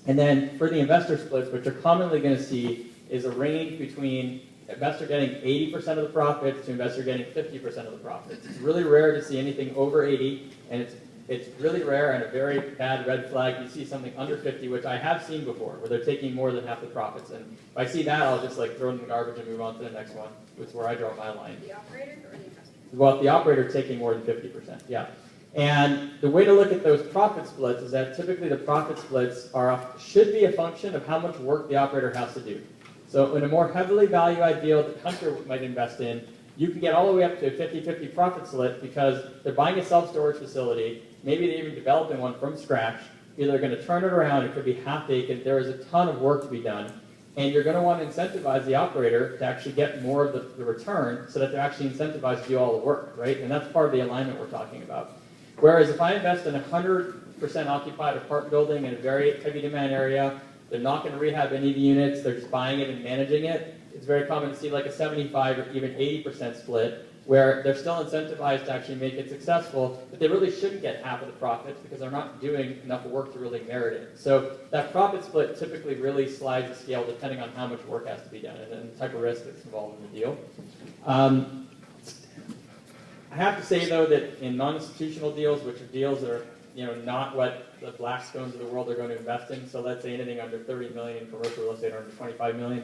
And then for the investor splits, what you're commonly going to see is a range between investor getting 80% of the profits to investor getting 50% of the profits. It's really rare to see anything over 80, and it's really rare and a very bad red flag. You see something under 50, which I have seen before, where they're taking more than half the profits. And if I see that, I'll just like throw it in the garbage and move on to the next one, which is where I draw my line. The operator or the investor? Well, the operator taking more than 50%, yeah. And the way to look at those profit splits is that typically the profit splits should be a function of how much work the operator has to do. So in a more heavily value-add deal that Hunter might invest in, you can get all the way up to a 50-50 profit split because they're buying a self-storage facility, maybe they're even developing one from scratch, either they're going to turn it around, it could be half vacant, there is a ton of work to be done, and you're going to want to incentivize the operator to actually get more of the return so that they're actually incentivized to do all the work, right? And that's part of the alignment we're talking about. Whereas if I invest in a 100% occupied apartment building in a very heavy demand area, they're not going to rehab any of the units, they're just buying it and managing it. It's very common to see like a 75 or even 80% split where they're still incentivized to actually make it successful, but they really shouldn't get half of the profits because they're not doing enough work to really merit it. So that profit split typically really slides the scale depending on how much work has to be done and the type of risk that's involved in the deal. I have to say though that in non-institutional deals, which are deals that are not what the Blackstones of the world are going to invest in. So let's say anything under 30 million in commercial real estate or under 25 million.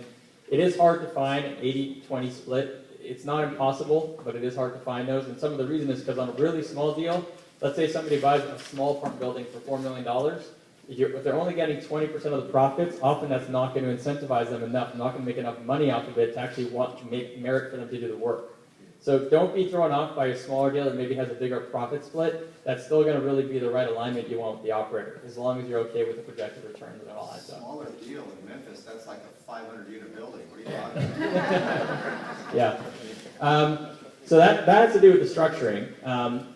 It is hard to find an 80-20 split. It's not impossible, but it is hard to find those. And some of the reason is because on a really small deal, let's say somebody buys a small apartment building for $4 million. If they're only getting 20% of the profits, often that's not going to incentivize them enough, not going to make enough money off of it to actually want to make merit for them to do the work. So don't be thrown off by a smaller deal that maybe has a bigger profit split. That's still going to really be the right alignment you want with the operator, as long as you're okay with the projected returns and all that stuff. Smaller deal in Memphis, that's like a 500-unit building. What are you talking about? Yeah. So that has to do with the structuring.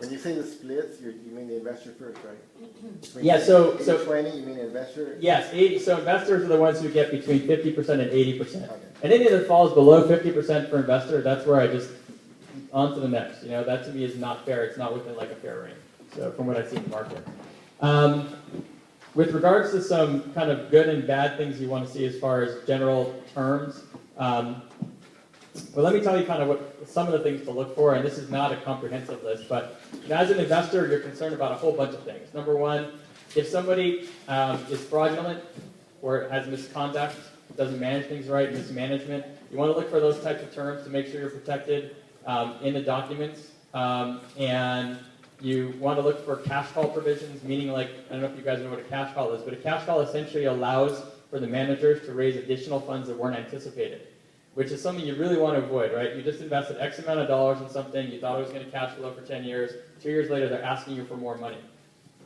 When you say the splits, you mean the investor first, right? Yeah, so 20, you mean investor? Yes, so investors are the ones who get between 50% and 80%. Okay. And anything that falls below 50% for investor, that's where I just on to the next. That to me is not fair. It's not within like a fair range. So from what I see in the market. With regards to some kind of good and bad things you want to see as far as general terms, well, let me tell you kind of what some of the things to look for, and this is not a comprehensive list, but as an investor, you're concerned about a whole bunch of things. Number one, if somebody is fraudulent or has misconduct, doesn't manage things right, mismanagement, you want to look for those types of terms to make sure you're protected in the documents. And you want to look for cash call provisions, meaning like, I don't know if you guys know what a cash call is, but a cash call essentially allows for the managers to raise additional funds that weren't anticipated. which is something you really want to avoid, right? You just invested X amount of dollars in something, you thought it was going to cash flow for 10 years, 2 years later they're asking you for more money.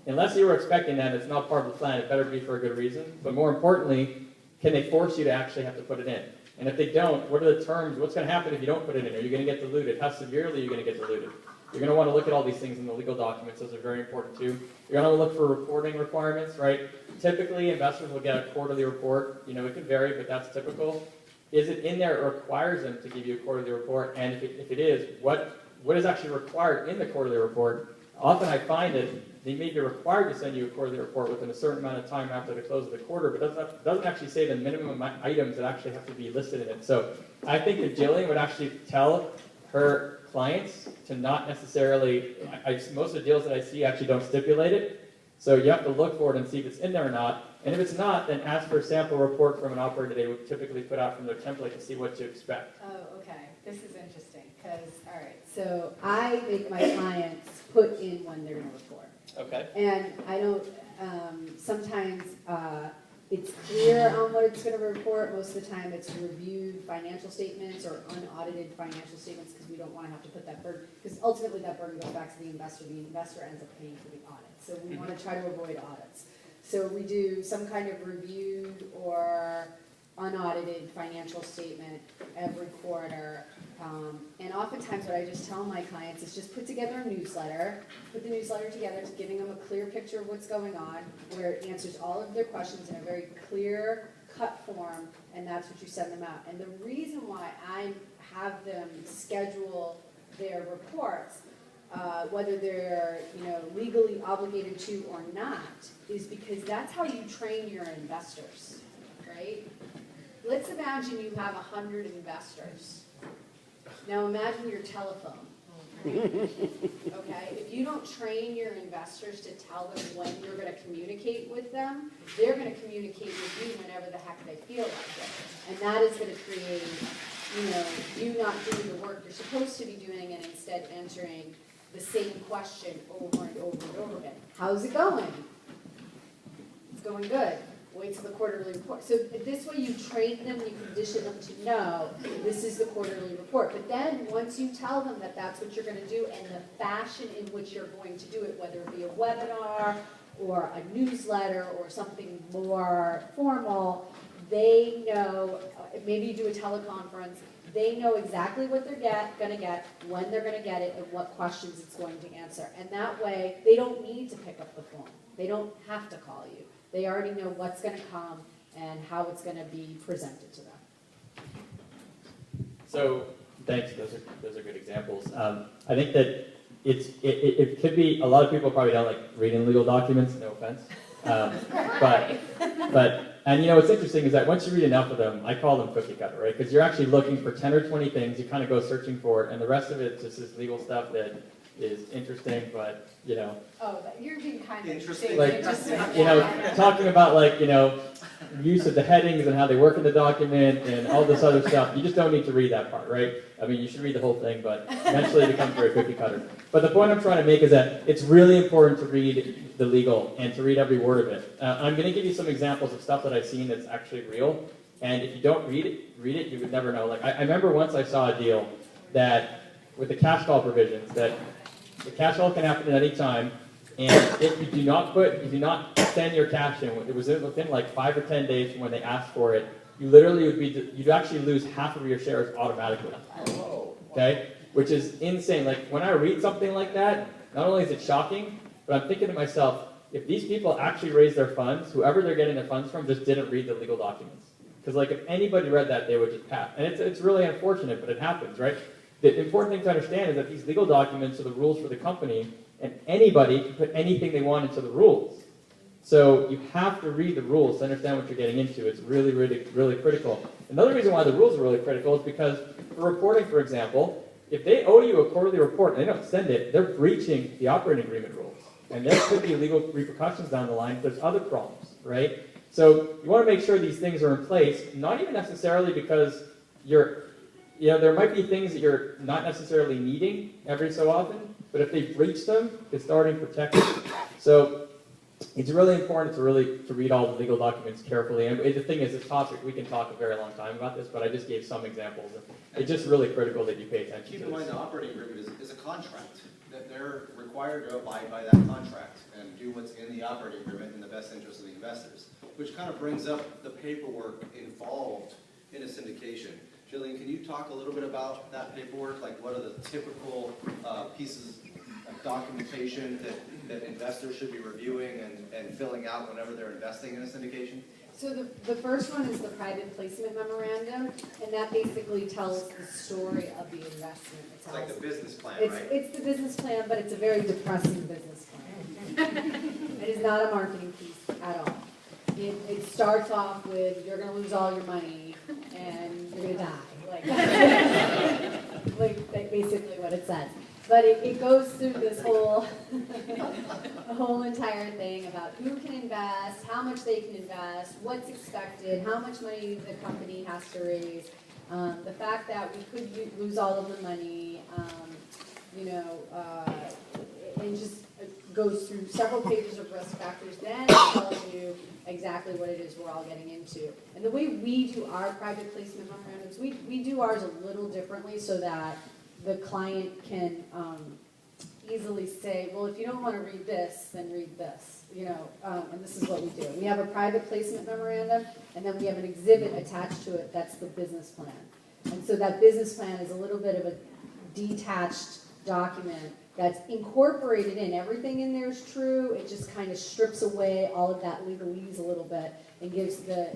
Unless you were expecting that, it's not part of the plan, it better be for a good reason. But more importantly, can they force you to actually have to put it in? And if they don't, what are the terms? What's going to happen if you don't put it in? Are you going to get diluted? How severely are you going to get diluted? You're going to want to look at all these things in the legal documents. Those are very important too. You're going to look for reporting requirements, right? Typically, investors will get a quarterly report. You know, it could vary, but that's typical. Is it in there? It requires them to give you a quarterly report, and if it is, what is actually required in the quarterly report? Often I find that they may be required to send you a quarterly report within a certain amount of time after the close of the quarter, but doesn't actually say the minimum items that actually have to be listed in it. So I think that Jillian would actually tell her clients to not necessarily, most of the deals that I see actually don't stipulate it, so you have to look for it and see if it's in there or not. And if it's not, then ask for a sample report from an operator they would typically put out from their template to see what to expect. Oh, okay. This is interesting because, all right, so I make my clients put in when they're going to report. Okay. And I don't, sometimes it's clear on what it's going to report. Most of the time it's reviewed financial statements or unaudited financial statements because we don't want to have to put that burden, because ultimately that burden goes back to the investor. The investor ends up paying for the audit. So we want to try to avoid audits. So we do some kind of reviewed or unaudited financial statement every quarter. And oftentimes what I just tell my clients is just put together a newsletter, put the newsletter together, just giving them a clear picture of what's going on, where it answers all of their questions in a very clear, cut form, and that's what you send them out. And the reason why I have them schedule their reports, whether they're legally obligated to or not, is because that's how you train your investors, right? Let's imagine you have 100 investors. Now imagine your telephone. Okay? If you don't train your investors to tell them when you're going to communicate with them, they're going to communicate with you whenever the heck they feel like it. And that is going to create, you not doing the work you're supposed to be doing and instead answering the same question over and over and over again. How's it going? It's going good. Wait till the quarterly report. So this way you train them, you condition them to know this is the quarterly report. But then once you tell them that that's what you're going to do and the fashion in which you're going to do it, whether it be a webinar or a newsletter or something more formal, they know, maybe you do a teleconference, they know exactly what they're going to get, when they're going to get it, and what questions it's going to answer. And that way, they don't need to pick up the phone. They don't have to call you. They already know what's going to come and how it's going to be presented to them. So, thanks. Those are good examples. I think that it could be, a lot of people probably don't like reading legal documents, no offense. And what's interesting is that once you read enough of them, I call them cookie cutter, right? Because you're actually looking for 10 or 20 things, you kind of go searching for it, and the rest of it just is legal stuff that is interesting, but, Oh, you're being kind of Interesting. like, talking about use of the headings and how they work in the document and all this other stuff, you just don't need to read that part, right? I mean, you should read the whole thing, but eventually it becomes very cookie cutter. But the point I'm trying to make is that it's really important to read the legal and to read every word of it. I'm going to give you some examples of stuff that I've seen that's actually real, and if you don't read it, you would never know. Like, I remember once I saw a deal that, with the cash call provisions, that the cash call can happen at any time, and if you do not send your cash in, it was within like 5 or 10 days from when they asked for it, you'd actually lose half of your shares automatically. Okay? Which is insane. Like, when I read something like that, not only is it shocking, but I'm thinking to myself, if these people actually raise their funds, whoever they're getting their funds from just didn't read the legal documents. Because like, if anybody read that, they would just pass. And it's really unfortunate, but it happens, right? The important thing to understand is that these legal documents are the rules for the company, and anybody can put anything they want into the rules. So you have to read the rules to understand what you're getting into. It's really, really, really critical. Another reason why the rules are really critical is because for reporting, for example, if they owe you a quarterly report and they don't send it, they're breaching the operating agreement rules. And there could be legal repercussions down the line if there's other problems, right? So you want to make sure these things are in place, not even necessarily because there might be things that you're not necessarily needing every so often, but if they breach them, it's already protected. So it's really important to read all the legal documents carefully. And the thing is, this topic, we can talk a very long time about this, but I just gave some examples. It's just really critical that you pay attention Keep to in mind, this. the operating agreement is a contract, that they're required to abide by that contract and do what's in the operating agreement in the best interest of the investors, which kind of brings up the paperwork involved in a syndication. Jillian, can you talk a little bit about that paperwork? Like, what are the typical pieces of documentation that investors should be reviewing and filling out whenever they're investing in a syndication? So the first one is the private placement memorandum, and that basically tells the story of the investment. It's like the business plan, It's, right? it's the business plan, but it's a very depressing business plan. It is not a marketing piece at all. It starts off with, you're gonna lose all your money, and you're gonna die, like basically what it says. But it goes through this whole, whole entire thing about who can invest, how much they can invest, what's expected, how much money the company has to raise, the fact that we could lose all of the money, and just goes through several pages of risk factors, then it tells you exactly what it is we're all getting into. And the way we do our private placement memorandums, we do ours a little differently so that the client can easily say, well, if you don't want to read this, then read this, and this is what we do. We have a private placement memorandum, and then we have an exhibit attached to it that's the business plan. And so that business plan is a little bit of a detached document that's incorporated in. Everything in there is true. It just kind of strips away all of that legalese a little bit and gives the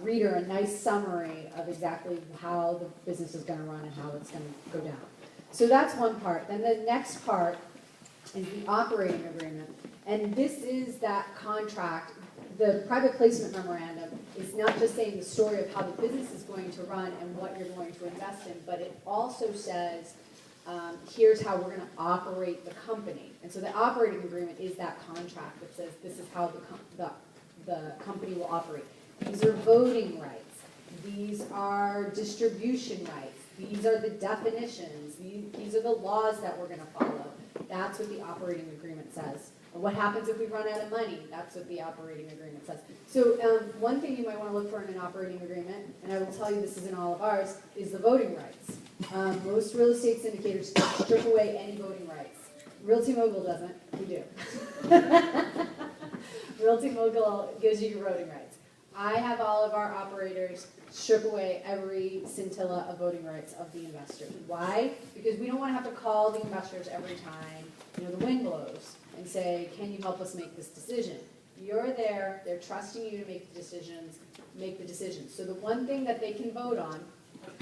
reader a nice summary of exactly how the business is going to run and how it's going to go down. So that's one part. Then the next part is the operating agreement. And this is that contract. The private placement memorandum is not just saying the story of how the business is going to run and what you're going to invest in, but it also says, here's how we're going to operate the company. And so the operating agreement is that contract that says this is how the company will operate. These are voting rights. These are distribution rights. These are the definitions. These are the laws that we're going to follow. That's what the operating agreement says. What happens if we run out of money? That's what the operating agreement says. So one thing you might want to look for in an operating agreement, and I will tell you this is in all of ours, is the voting rights. Most real estate syndicators strip away any voting rights. Realty Mogul doesn't. We do. Realty Mogul gives you your voting rights. I have all of our operators strip away every scintilla of voting rights of the investor. Why? Because we don't want to have to call the investors every time the wind blows and say, can you help us make this decision? You're there, they're trusting you to make the decisions. So the one thing that they can vote on,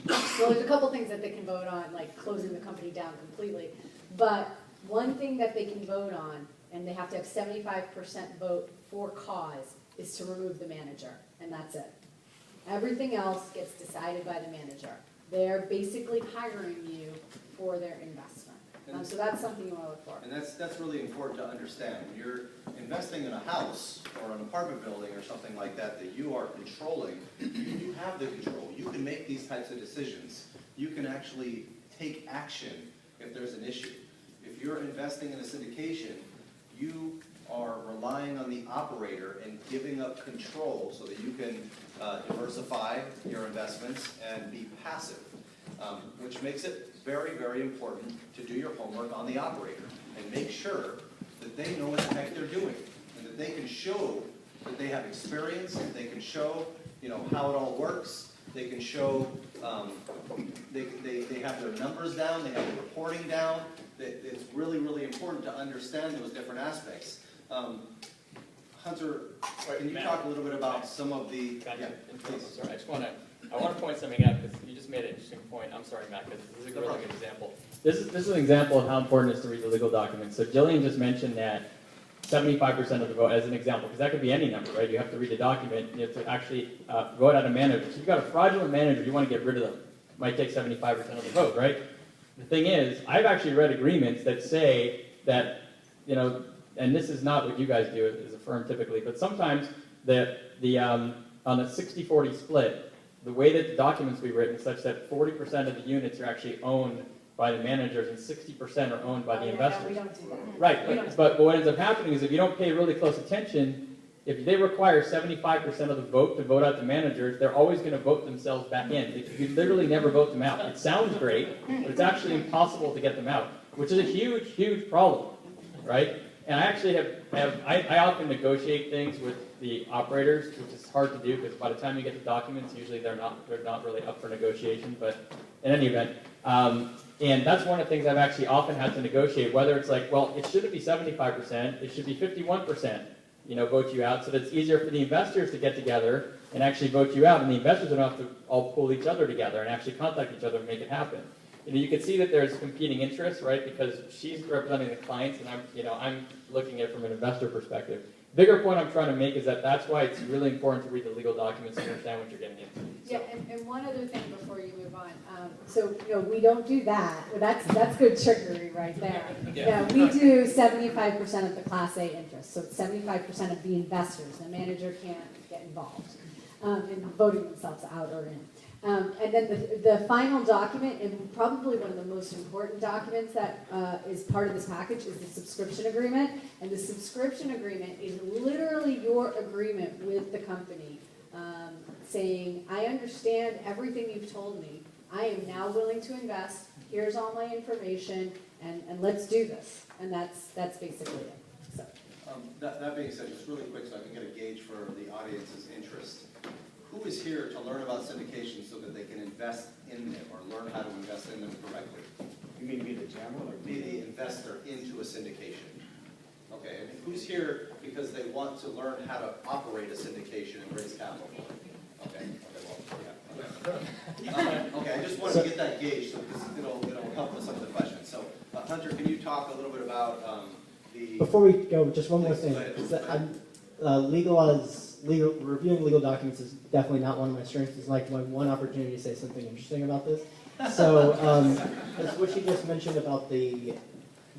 well, there's a couple things that they can vote on, like closing the company down completely, but one thing that they can vote on, and they have to have 75% vote for cause, is to remove the manager, and that's it. Everything else gets decided by the manager. They're basically hiring you for their investment. So that's something you want to look for. And that's really important to understand. When you're investing in a house or an apartment building or something like that you are controlling, you have the control. You can make these types of decisions. You can actually take action if there's an issue. If you're investing in a syndication, you are relying on the operator and giving up control so that you can diversify your investments and be passive, which makes it very, very important to do your homework on the operator and make sure that they know what the heck they're doing and that they can show that they have experience, that they can show how it all works, they can show they have their numbers down, they have their reporting down. It's really, really important to understand those different aspects. Hunter, can you talk a little bit about some of the... Gotcha. Yeah, please. Sorry, I want to point something out because you just made an interesting point. I'm sorry, Matt, because this is a really good example. This is an example of how important it is to read the legal documents. So Jillian just mentioned that 75% of the vote, as an example, because that could be any number, right? You have to read the document, you have to actually vote out a manager. So you've got a fraudulent manager, you want to get rid of them. It might take 75% of the vote, right? The thing is, I've actually read agreements that say that, and this is not what you guys do as a firm typically, but sometimes on a 60-40 split, the way that the documents will be written such that 40% of the units are actually owned by the managers and 60% are owned by the investors. No, we don't do that. Right, We don't but what ends up happening is if you don't pay really close attention, if they require 75% of the vote to vote out the managers, they're always going to vote themselves back in. You literally never vote them out. It sounds great, but it's actually impossible to get them out, which is a huge, huge problem, right? And I actually I often negotiate things with the operators, which is hard to do because by the time you get the documents, usually they're not really up for negotiation. But in any event, and that's one of the things I've actually often had to negotiate. Whether it's like, well, it shouldn't be 75%, it should be 51%. Vote you out, so that it's easier for the investors to get together and actually vote you out, and the investors don't have to all pull each other together and actually contact each other and make it happen. You can see that there's competing interests, right? Because she's representing the clients, and I'm looking at it from an investor perspective. Bigger point I'm trying to make is that that's why it's really important to read the legal documents and understand what you're getting into. Yeah, and one other thing before you move on. We don't do that. Well, that's good trickery right there. Yeah. We do 75% of the Class A interest, so it's 75% of the investors. The manager can't get involved in voting themselves out or in. And then the final document, and probably one of the most important documents that is part of this package, is the subscription agreement. And the subscription agreement is literally your agreement with the company, saying, I understand everything you've told me. I am now willing to invest. Here's all my information, and let's do this. And that's basically it. So. That being said, just really quick so I can get a gauge for the audience's interest. Who is here to learn about syndication so that they can invest in them or learn how to invest in them correctly? You mean be the general or Be the investor into a syndication. Okay, and who's here because they want to learn how to operate a syndication and raise capital for it? Okay, well, yeah. Okay, I just wanted to get that gauge so it'll help with some of the questions. So, Hunter, can you talk a little bit about the... Before we go, just one more thing. Go ahead. Is that reviewing legal documents is definitely not one of my strengths. It's like my one opportunity to say something interesting about this. So, as what you just mentioned about the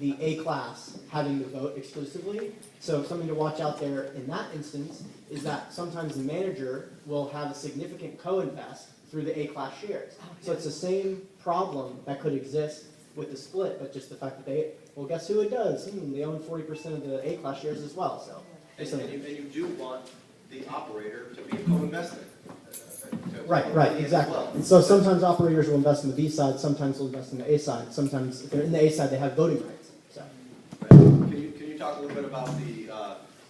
A class having the vote exclusively. So something to watch out there in that instance is that sometimes the manager will have a significant co-invest through the A class shares. So it's the same problem that could exist with the split, but just the fact that well, guess who it does? They own 40% of the A class shares as well. So. And you do want the operator to be a co-investor. Right, exactly. Well. And so sometimes operators will invest in the B side, sometimes they'll invest in the A side. Sometimes if they're in the A side, they have voting rights. So. Right. Can you talk a little bit about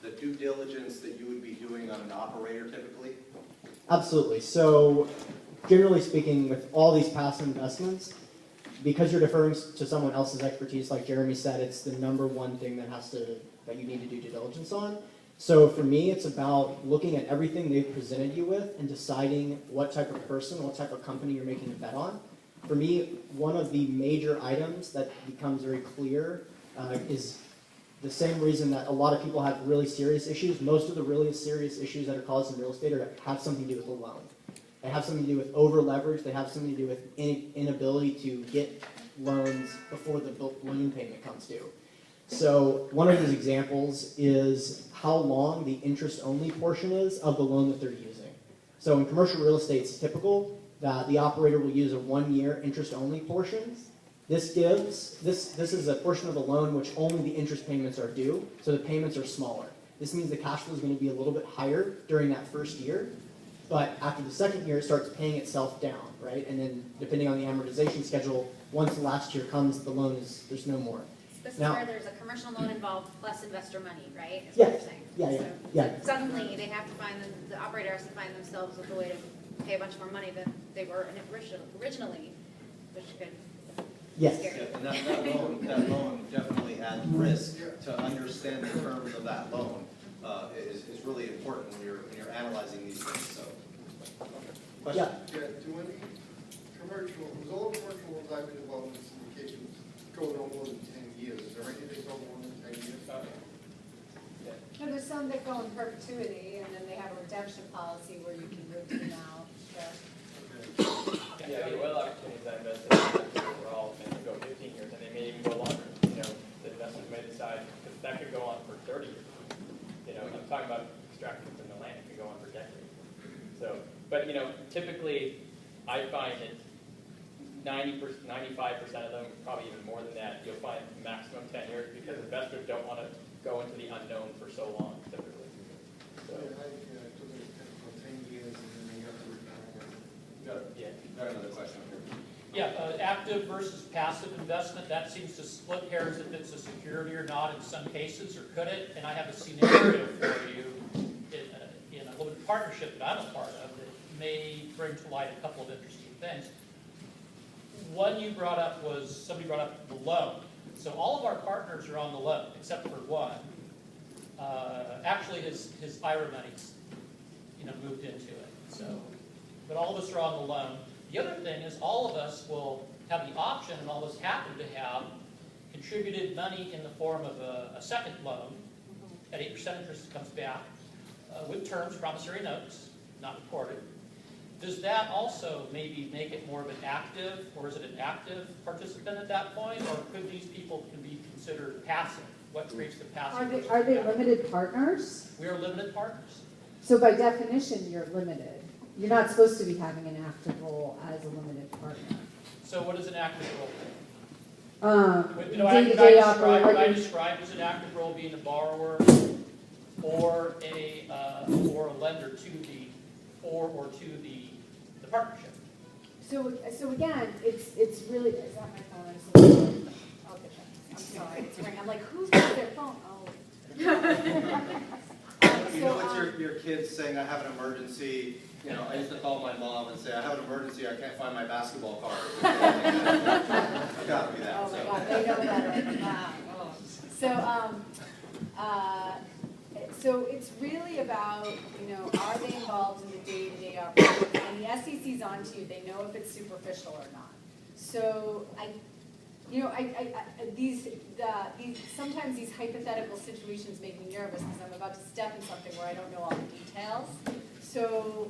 the due diligence that you would be doing on an operator typically? Absolutely. So generally speaking, with all these passive investments, because you're deferring to someone else's expertise, like Jeremy said, it's the number one thing that you need to do due diligence on. So for me, it's about looking at everything they've presented you with and deciding what type of person, what type of company you're making a bet on. For me, one of the major items that becomes very clear is the same reason that a lot of people have really serious issues. Most of the really serious issues that are caused in real estate have something to do with a loan. They have something to do with over leverage. They have something to do with inability to get loans before the balloon payment comes due. So one of those examples is how long the interest-only portion is of the loan that they're using. So in commercial real estate, it's typical that the operator will use a 1-year interest-only portion. This is a portion of the loan which only the interest payments are due, so the payments are smaller. This means the cash flow is going to be a little bit higher during that first year, but after the second year, it starts paying itself down, right? And then depending on the amortization schedule, once the last year comes, the loan there's no more. This is Now- where there's a commercial loan involved plus investor money, right? Is Yeah, what you're saying. yeah. So suddenly, they have to the operator has to find themselves with a way to pay a bunch more money than they were originally, which could Yes. be scary. And that loan definitely adds risk. To understand the terms of that loan is really important when you're analyzing these things. So, question? Yeah, do any commercial, was all commercial loans I've been involved in syndications go no more than 10 years? Is there anything go more than 10 years? No, there's some that go in perpetuity, and then they have a redemption policy where you can move them out. So. Yeah, the oil opportunities I invested in were all meant to go 15 years, and they may even go longer. The investors may decide, because that could go on for 30 years. I'm talking about extracting from the land, it could go on for decades. So, but typically, I find it 95% of them, probably even more than that, you'll find maximum tenure because investors don't want to go into the unknown for so long typically. So, for 10 years and then they have to retire. yeah. Got another question here. Yeah, active versus passive investment, that seems to split hairs if it's a security or not in some cases, or could it? And I have a scenario for you in a limited partnership that I'm a part of that may bring to light a couple of interesting things. One you brought up was, somebody brought up the loan. So all of our partners are on the loan, except for one. Actually, his IRA money's, moved into it. So, but all of us are on the loan. The other thing is all of us will have the option, and all of us happen to have contributed money in the form of a second loan at 8% interest comes back with terms, promissory notes, not recorded. Does that also maybe make it more of an active, or is it an active participant at that point, or could these people can be considered passive? What creates the passive? Are they limited partners? We are limited partners. So by definition, you're limited. You're not supposed to be having an active role as a limited partner. So what is an active role? Day-to-day operation. Would I describe as an active role being a borrower or a lender to the partnership? So again, it's really, is that my phone? I'll get that. I'm sorry, it's ringing. I'm like, who's got their phone? Oh. You know, it's your kids saying, I have an emergency. I used to call my mom and say, I have an emergency, I can't find my basketball card. It's gotta be that. Oh my God, they know better. Wow. So it's really about, are they involved in the day-to-day operations? And the SEC's onto you, they know if it's superficial or not. So sometimes these hypothetical situations make me nervous because I'm about to step in something where I don't know all the details. So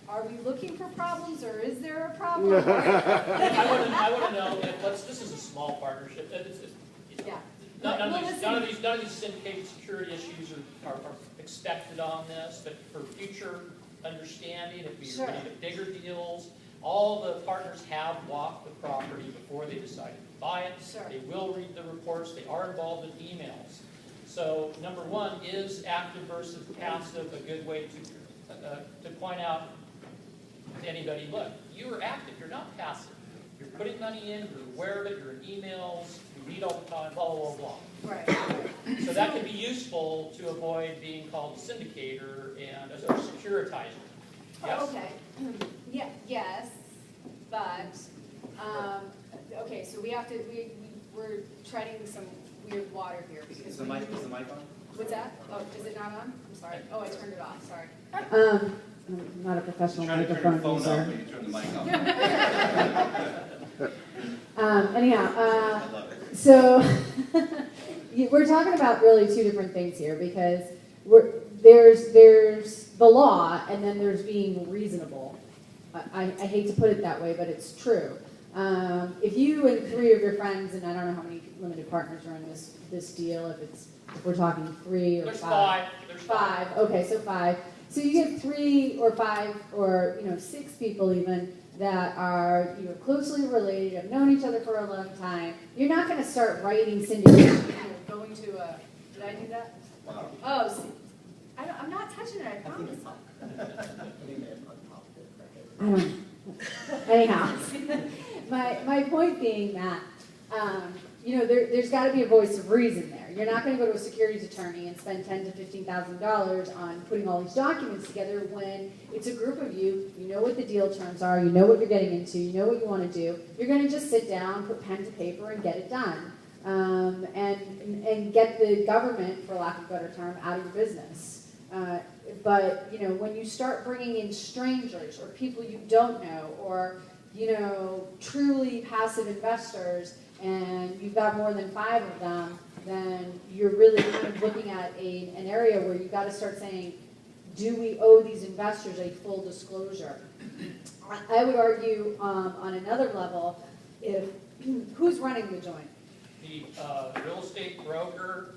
are we looking for problems, or is there a problem? I want to know if this is a small partnership. Yeah. None of these syndicated security issues are expected on this, but for future understanding, if we're getting to bigger deals, all the partners have walked the property before they decided to buy it. Sure. They will read the reports. They are involved in emails. So number one, is active versus passive a good way to point out to anybody, look, you are active, you're not passive. You're putting money in, you're aware of it, you're in emails, you read all the time, blah, blah, blah, blah. Right. So that can be useful to avoid being called a syndicator and a securitizer. Yes? Oh, okay. Yeah, yes, but, okay, so we're treading some weird water here. Is the mic on? What's that? Oh, is it not on? I'm sorry. Oh, I turned it off, sorry. I'm not a professional microphone user. When you turn the mic on. Anyhow, so we're talking about really two different things here because there's the law and then there's being reasonable. I hate to put it that way, but it's true. If you and three of your friends, and I don't know how many limited partners are in this deal, if we're talking 3 or There's 5. There's 5. Okay, so 5. So you get 3 or 5 or 6 people even that are closely related, have known each other for a long time. You're not going to start writing syndication. Going to a. Did I do that? Wow. Oh, see, I'm not touching it. I promise. I don't know. Anyhow, my point being that there's got to be a voice of reason there. You're not going to go to a securities attorney and spend $10,000 to $15,000 on putting all these documents together when it's a group of you. You know what the deal terms are. You know what you're getting into. You know what you want to do. You're going to just sit down, put pen to paper, and get it done, and get the government, for lack of a better term, out of your business. But when you start bringing in strangers or people you don't know, or truly passive investors, and you've got more than 5 of them, then you're really kind of looking at an area where you've got to start saying, do we owe these investors a full disclosure? I would argue on another level, who's running the joint? The real estate broker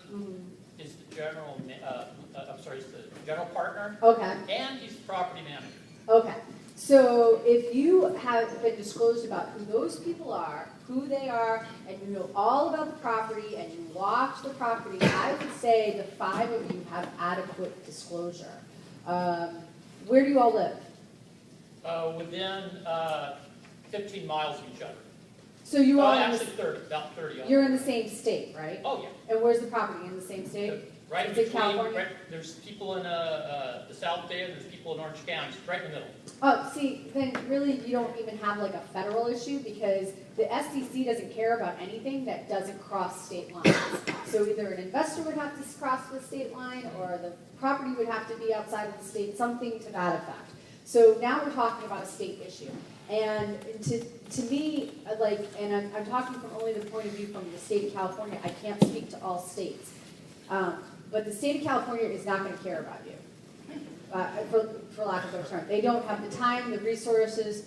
is the general. Is the general partner. Okay. And he's the property manager. Okay. So if you have been disclosed about who those people are, who they are, and you know all about the property, and you watch the property, I would say the 5 of you have adequate disclosure. Where do you all live? Within 15 miles of each other. So you all in Actually the, 30, about 30. you're in the same state, right? Oh, yeah. And where's the property, in the same state? Right in Is it between, California? there's people in the South Bay, there's people in Orange County, it's right in the middle. Oh, see, then really you don't even have like a federal issue because the SEC doesn't care about anything that doesn't cross state lines. So either an investor would have to cross the state line or the property would have to be outside of the state, something to that effect. So now we're talking about a state issue. And to me, like, and I'm talking from only the point of view from the state of California, I can't speak to all states. But the state of California is not going to care about you, for lack of a better term. They don't have the time, the resources,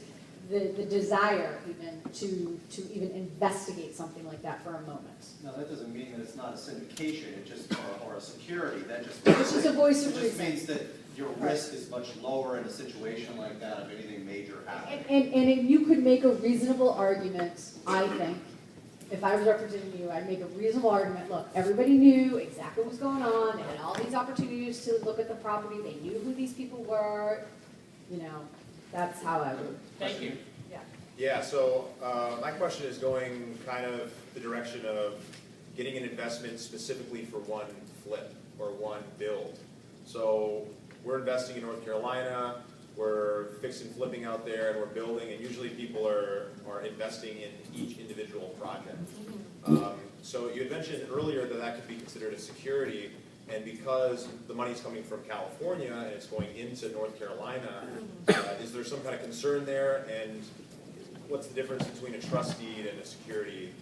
the desire even to even investigate something like that for a moment. No, that doesn't mean that it's not a syndication, it just, or a security, that just. It's just a voice of It just reason. means that your risk is much lower in a situation like that if anything major happens. And you could make a reasonable argument, I think, if I was representing you, I'd make a reasonable argument, look, everybody knew exactly what was going on, they had all these opportunities to look at the property, they knew who these people were, you know, that's how I would. Thank you. Yeah. Yeah, so my question is going kind of the direction of getting an investment specifically for one flip or one build. So we're investing in North Carolina, we're fixing flipping out there, and we're building, and usually people are investing in each individual project. So you had mentioned earlier that that could be considered a security, and because the money's coming from California and it's going into North Carolina, is there some kind of concern there? And what's the difference between a trust deed and a security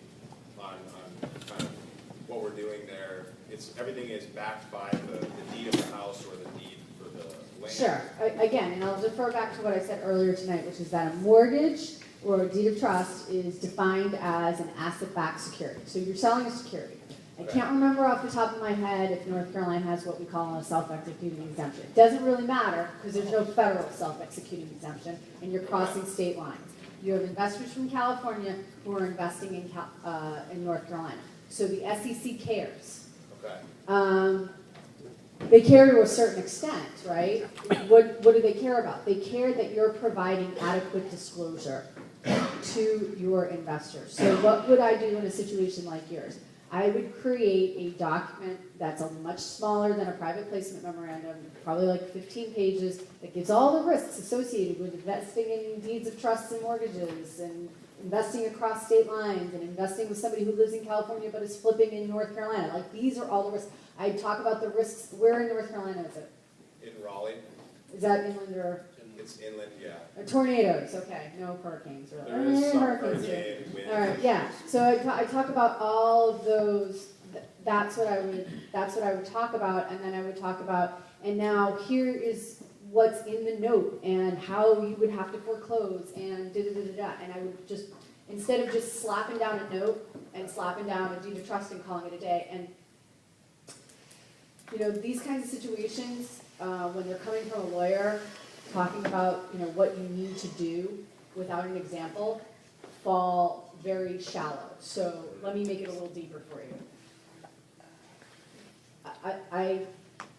on kind of what we're doing there? Everything is backed by the deed of the house or the deed for the land. Sure, again, and I'll defer back to what I said earlier tonight, which is that a mortgage or a deed of trust is defined as an asset-backed security. So you're selling a security. I can't remember off the top of my head if North Carolina has what we call a self-executing exemption. It doesn't really matter because there's no federal self-executing exemption and you're crossing state lines. You have investors from California who are investing in North Carolina. So the SEC cares. Okay. They care to a certain extent, right? What do they care about? They care that you're providing adequate disclosure to your investors. So what would I do in a situation like yours? I would create a document that's much smaller than a private placement memorandum, probably like 15 pages, that gives all the risks associated with investing in deeds of trusts and mortgages and investing across state lines and investing with somebody who lives in California but is flipping in North Carolina. Like, these are all the risks. I talk about the risks. Where in North Carolina is it? In Raleigh. Is that inland or? It's inland, yeah. Tornadoes, okay, no hurricanes really. There is some Hurricanes hurricane here. wind. All right, yeah. So I talk about all of those. That's what I would talk about, and then I would talk about. And now here is what's in the note and how you would have to foreclose and da da da da da. And I would just, instead of just slapping down a note and slapping down a deed of trust and calling it a day. And you know, these kinds of situations, when they're coming from a lawyer, talking about, you know, what you need to do without an example, fall very shallow. So let me make it a little deeper for you.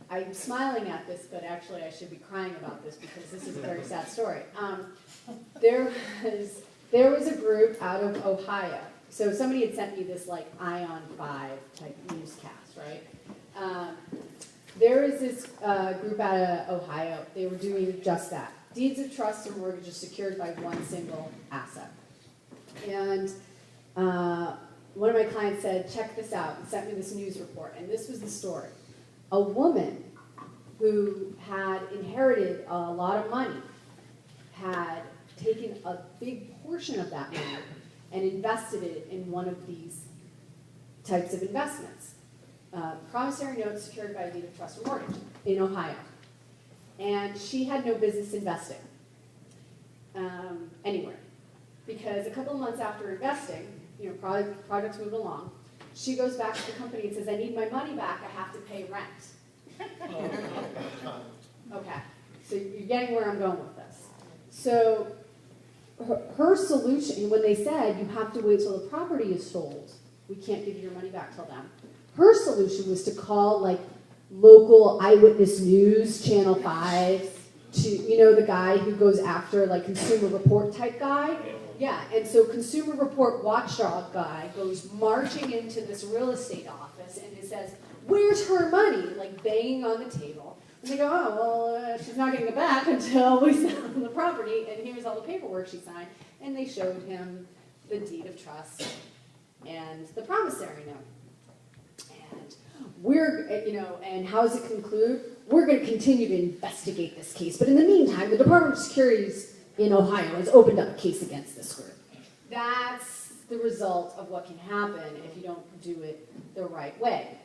I'm smiling at this, but actually I should be crying about this because this is a very sad story. There was a group out of Ohio. So somebody had sent me this like Ion 5 type newscast, right? There is this group out of Ohio. They were doing just that. Deeds of trust or mortgages secured by one single asset. And one of my clients said, check this out, and sent me this news report. And this was the story. A woman who had inherited a lot of money had taken a big portion of that money and invested it in one of these types of investments. Promissory notes secured by a deed of trust or mortgage in Ohio. And she had no business investing anywhere. Because a couple of months after investing, you know, projects move along, she goes back to the company and says, I need my money back, I have to pay rent. Okay, so you're getting where I'm going with this. So her solution, when they said you have to wait till the property is sold, we can't give you your money back till then. Her solution was to call like local eyewitness news, Channel 5, to, you know, the guy who goes after like Consumer Report type guy. Yeah, and so Consumer Report watchdog guy goes marching into this real estate office and it says, "Where's her money?" Like banging on the table. And they go, "Oh, well, she's not getting it back until we sell the property, and here's all the paperwork she signed." And they showed him the deed of trust and the promissory note. And we're, you know, and how does it conclude? We're going to continue to investigate this case, but in the meantime, the Department of Securities in Ohio has opened up a case against this group. That's the result of what can happen if you don't do it the right way.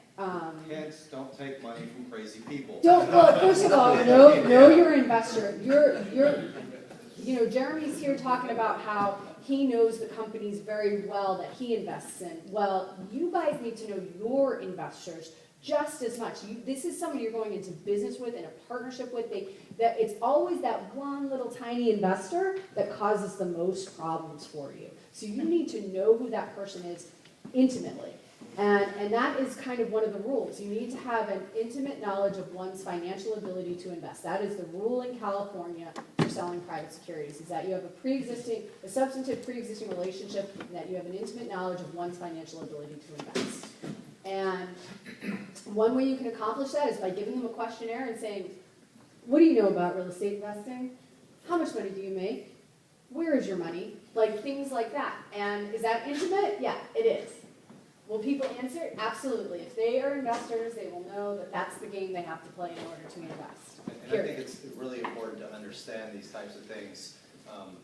Kids, don't take money from crazy people. Don't, well, first of all, know your investor. You know, Jeremy's here talking about how he knows the companies very well that he invests in. Well, you guys need to know your investors just as much. This is someone you're going into business with, in a partnership with. That it's always that one little tiny investor that causes the most problems for you. So you need to know who that person is intimately. And that is kind of one of the rules. You need to have an intimate knowledge of one's financial ability to invest. That is the rule in California for selling private securities, is that you have a substantive pre-existing relationship, and that you have an intimate knowledge of one's financial ability to invest. And one way you can accomplish that is by giving them a questionnaire and saying, "What do you know about real estate investing? How much money do you make? Where is your money?" Like things like that. And is that intimate? Yeah, it is. Will people answer? Absolutely. If they are investors, they will know that that's the game they have to play in order to invest. And I think it's really important to understand these types of things.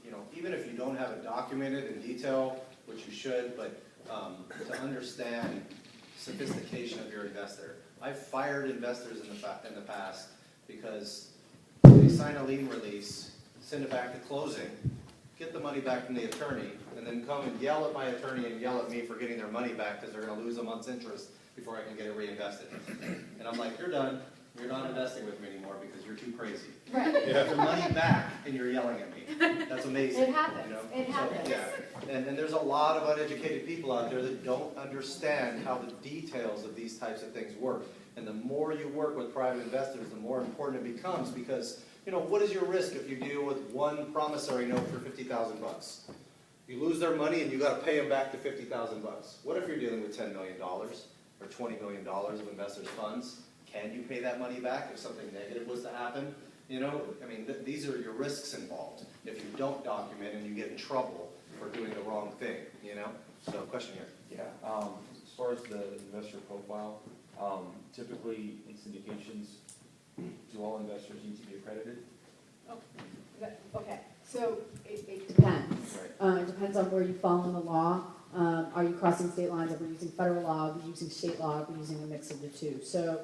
You know, even if you don't have it documented in detail, which you should, but to understand sophistication of your investor. I've fired investors in the past because they sign a lien release, send it back to closing, get the money back from the attorney, and then come and yell at my attorney and yell at me for getting their money back because they're going to lose a month's interest before I can get it reinvested. And I'm like, "You're done. You're not investing with me anymore because you're too crazy." Right. You have your money back and you're yelling at me. That's amazing. It happens. You know? It happens. So, yeah. And there's a lot of uneducated people out there that don't understand how the details of these types of things work. And the more you work with private investors, the more important it becomes because, you know, what is your risk if you deal with one promissory note for $50,000? You lose their money and you got to pay them back to $50,000. What if you're dealing with $10 million or $20 million of investors' funds? Can you pay that money back if something negative was to happen? You know, I mean, these are your risks involved if you don't document and you get in trouble for doing the wrong thing, you know? So, question here. Yeah, as far as the investor profile, typically in syndications, do all investors need to be accredited? Okay, so it depends. It depends on where you fall in the law. Are you crossing state lines? Are we using federal law? Are we using state law? Are we using a mix of the two? So,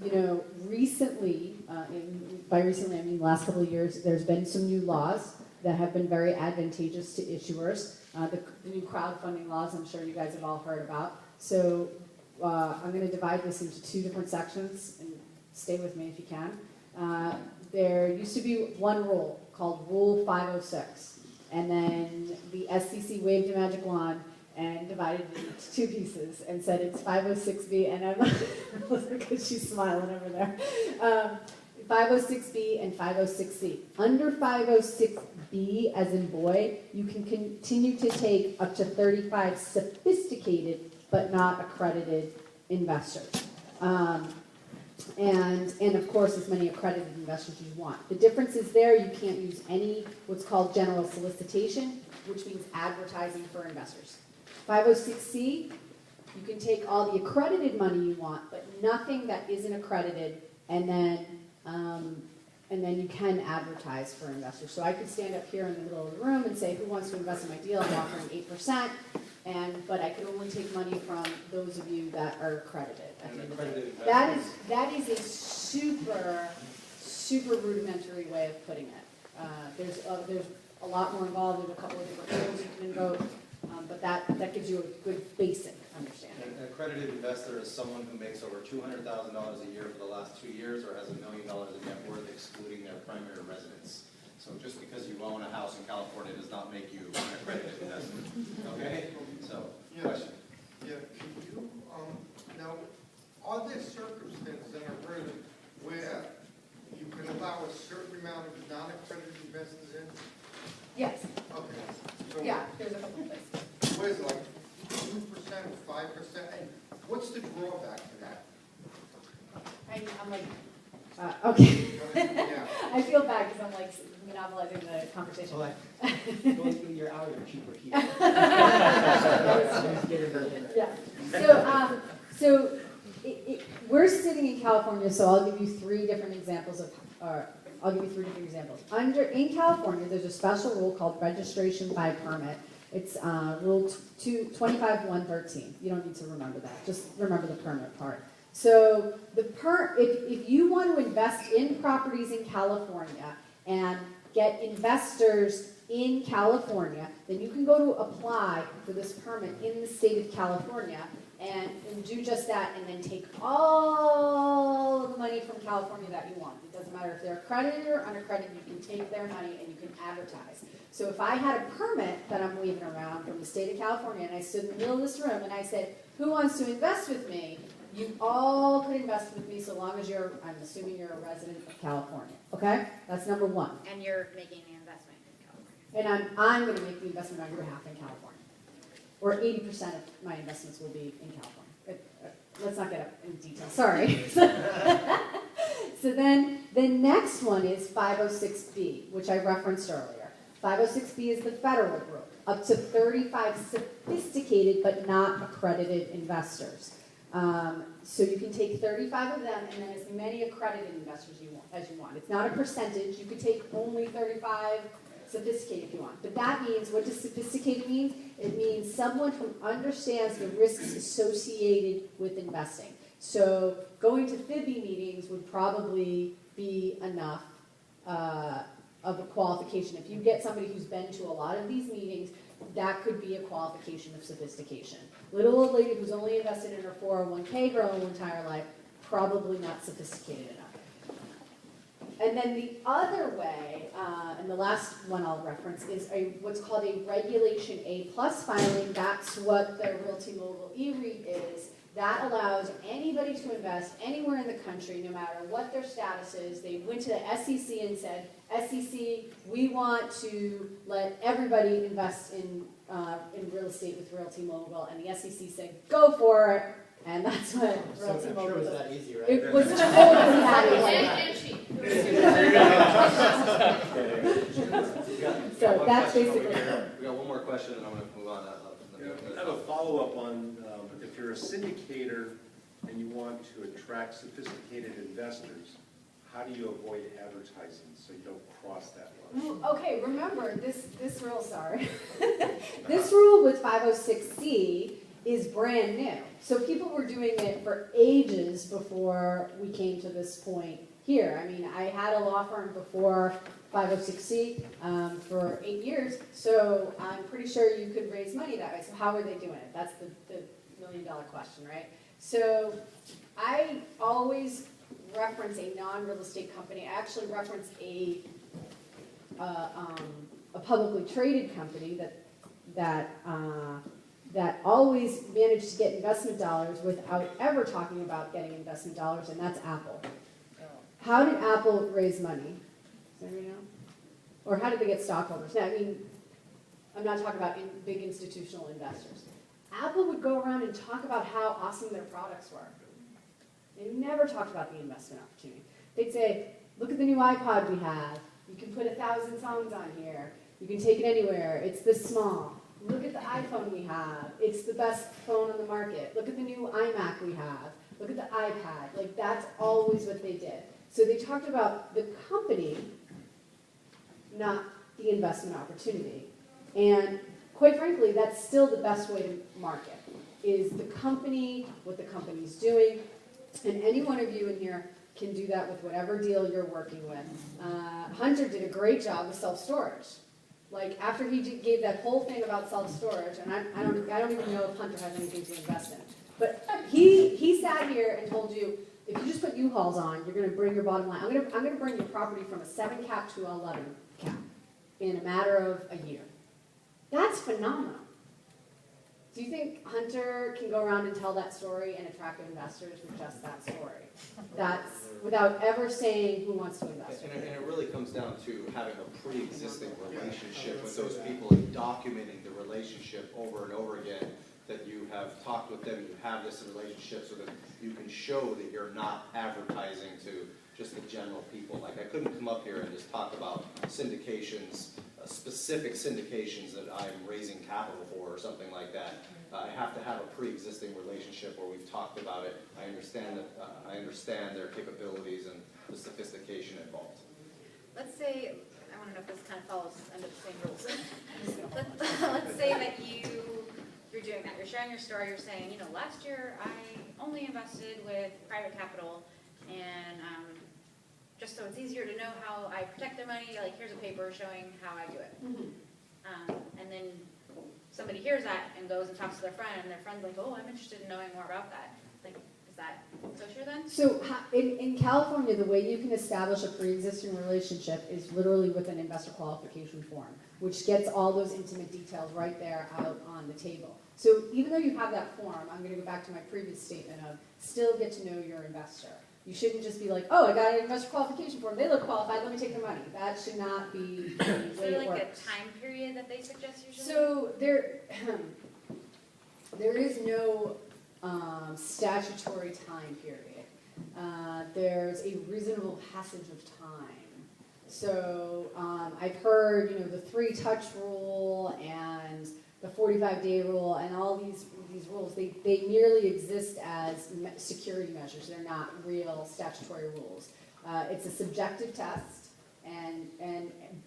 you know, recently, by recently I mean the last couple of years, there's been some new laws that have been very advantageous to issuers. The new crowdfunding laws, I'm sure you guys have all heard about. So I'm going to divide this into two different sections, and stay with me if you can. There used to be one rule called Rule 506, and then the SEC waved a magic wand and divided it into two pieces and said it's 506B, and I'm because she's smiling over there. 506B and 506C. Under 506B, as in boy, you can continue to take up to 35 sophisticated but not accredited investors. And of course, as many accredited investors as you want. The difference is there, you can't use any what's called general solicitation, which means advertising for investors. 506C, you can take all the accredited money you want, but nothing that isn't accredited, and then you can advertise for investors. So I could stand up here in the middle of the room and say, "Who wants to invest in my deal? I'm offering 8%." But I could only take money from those of you that are accredited. That is a super rudimentary way of putting it. There's a lot more involved. There's a couple of different rules you can invoke, but that gives you a good basic understanding. An accredited investor is someone who makes over $200,000 a year for the last 2 years or has $1 million in net worth excluding their primary residence. So just California does not make you an accredited investment. Okay? So, Yeah. question. Yeah, can you, now, are there circumstances that I've heard of where you can allow a certain amount of non-accredited investors in? Yes, Okay. So yeah, there's a couple of places. what is it, like 2%, 5%? And what's the drawback to that? I'm like, okay. Yeah. I feel bad because I'm like monopolizing the conversation. Well, going through your hour, you're cheaper here. Yeah. So we're sitting in California, so I'll give you three different examples of, in California, there's a special rule called registration by permit. It's Rule 25.113. You don't need to remember that. Just remember the permit part. So if you want to invest in properties in California and get investors in California, then you can go to apply for this permit in the state of California and do just that, and then take all of the money from California that you want. It doesn't matter if they're accredited or unaccredited, you can take their money and you can advertise. So if I had a permit that I'm waving around from the state of California, and I stood in the middle of this room and I said, who wants to invest with me? You all could invest with me so long as I'm assuming you're a resident of California, okay? That's number one. And you're making the investment in California. And I'm going to make the investment on your behalf in California. Or 80% of my investments will be in California. Let's not get up in detail, sorry. So then the next one is 506B, which I referenced earlier. 506B is the federal group, up to 35 sophisticated but not accredited investors. So you can take 35 of them and then as many accredited investors as you want. It's not a percentage. You could take only 35 sophisticated if you want. But that means, what does sophisticated mean? It means someone who understands the risks associated with investing. So going to FIBI meetings would probably be enough of a qualification. If you get somebody who's been to a lot of these meetings, that could be a qualification of sophistication. Little old lady who's only invested in her 401k her whole entire life, probably not sophisticated enough. And then the other way, and the last one I'll reference, is what's called a Regulation A+ filing. That's what the Realty Mogul e-REIT is. That allows anybody to invest anywhere in the country, no matter what their status is. They went to the SEC and said, SEC, we want to let everybody invest in real estate with Realty Mogul. And the SEC said, go for it. And that's what Realty I'm Mogul sure it was does. that easy, right? It was totally that And cheap. easy. So that's basically it. We got one more question and I'm going to move on. I have a follow-up on if you're a syndicator and you want to attract sophisticated investors, how do you avoid advertising so you don't cross that line? Okay, remember this rule, sorry. This rule with 506C is brand new. So people were doing it for ages before we came to this point here. I mean, I had a law firm before 506C for 8 years, so I'm pretty sure you could raise money that way. So how are they doing it? That's the million-dollar question, right? So I always reference a non-real estate company. I actually reference a publicly traded company that always managed to get investment dollars without ever talking about getting investment dollars, and that's Apple. How did Apple raise money? Does anybody know? Or how did they get stockholders? Now, I mean, I'm not talking about big institutional investors. Apple would go around and talk about how awesome their products were. They never talked about the investment opportunity. They'd say, look at the new iPod we have. You can put 1,000 songs on here. You can take it anywhere. It's this small. Look at the iPhone we have. It's the best phone on the market. Look at the new iMac we have. Look at the iPad. Like, that's always what they did. So they talked about the company, not the investment opportunity. And quite frankly, that's still the best way to market, is the company, what the company's doing. And any one of you in here can do that with whatever deal you're working with. Hunter did a great job with self-storage. Like, after he gave that whole thing about self-storage, and I don't even know if Hunter has anything to invest in, but he sat here and told you, if you just put U-Hauls on, you're going to bring your bottom line. I'm going to bring your property from a 7 cap to an 11 cap. in a matter of a year. That's phenomenal. Do you think Hunter can go around and tell that story and attract investors with just that story? That's without ever saying who wants to invest. And it really comes down to having a pre-existing relationship with those people and documenting the relationship over and over again, that you have talked with them, you have this relationship so that you can show that you're not advertising to just the general people. Like, I couldn't come up here and just talk about syndications, specific syndications that I'm raising capital for or something like that. I have to have a pre-existing relationship where we've talked about it. I understand their capabilities and the sophistication involved. Let's say, I want to know if this kind of falls under the same rules. Let's say that you're doing that. You're sharing your story. You're saying, you know, last year I only invested with private capital, and just so it's easier to know how I protect their money, like here's a paper showing how I do it. And then somebody hears that and goes and talks to their friend, and their friend's like, oh, I'm interested in knowing more about that. Like, is that kosher then? So in California, the way you can establish a pre-existing relationship is literally with an investor qualification form, which gets all those intimate details right there out on the table. So even though you have that form, I'm going to go back to my previous statement of still get to know your investor. You shouldn't just be like, oh, I got an investor qualification form. They look qualified. Let me take their money. That should not be the way Is there it like works. a time period that they suggest usually? So there is no statutory time period. There's a reasonable passage of time. So I've heard, you know, the 3-touch rule and the 45-day rule and all these rules, they merely exist as security measures. They're not real statutory rules. It's a subjective test, and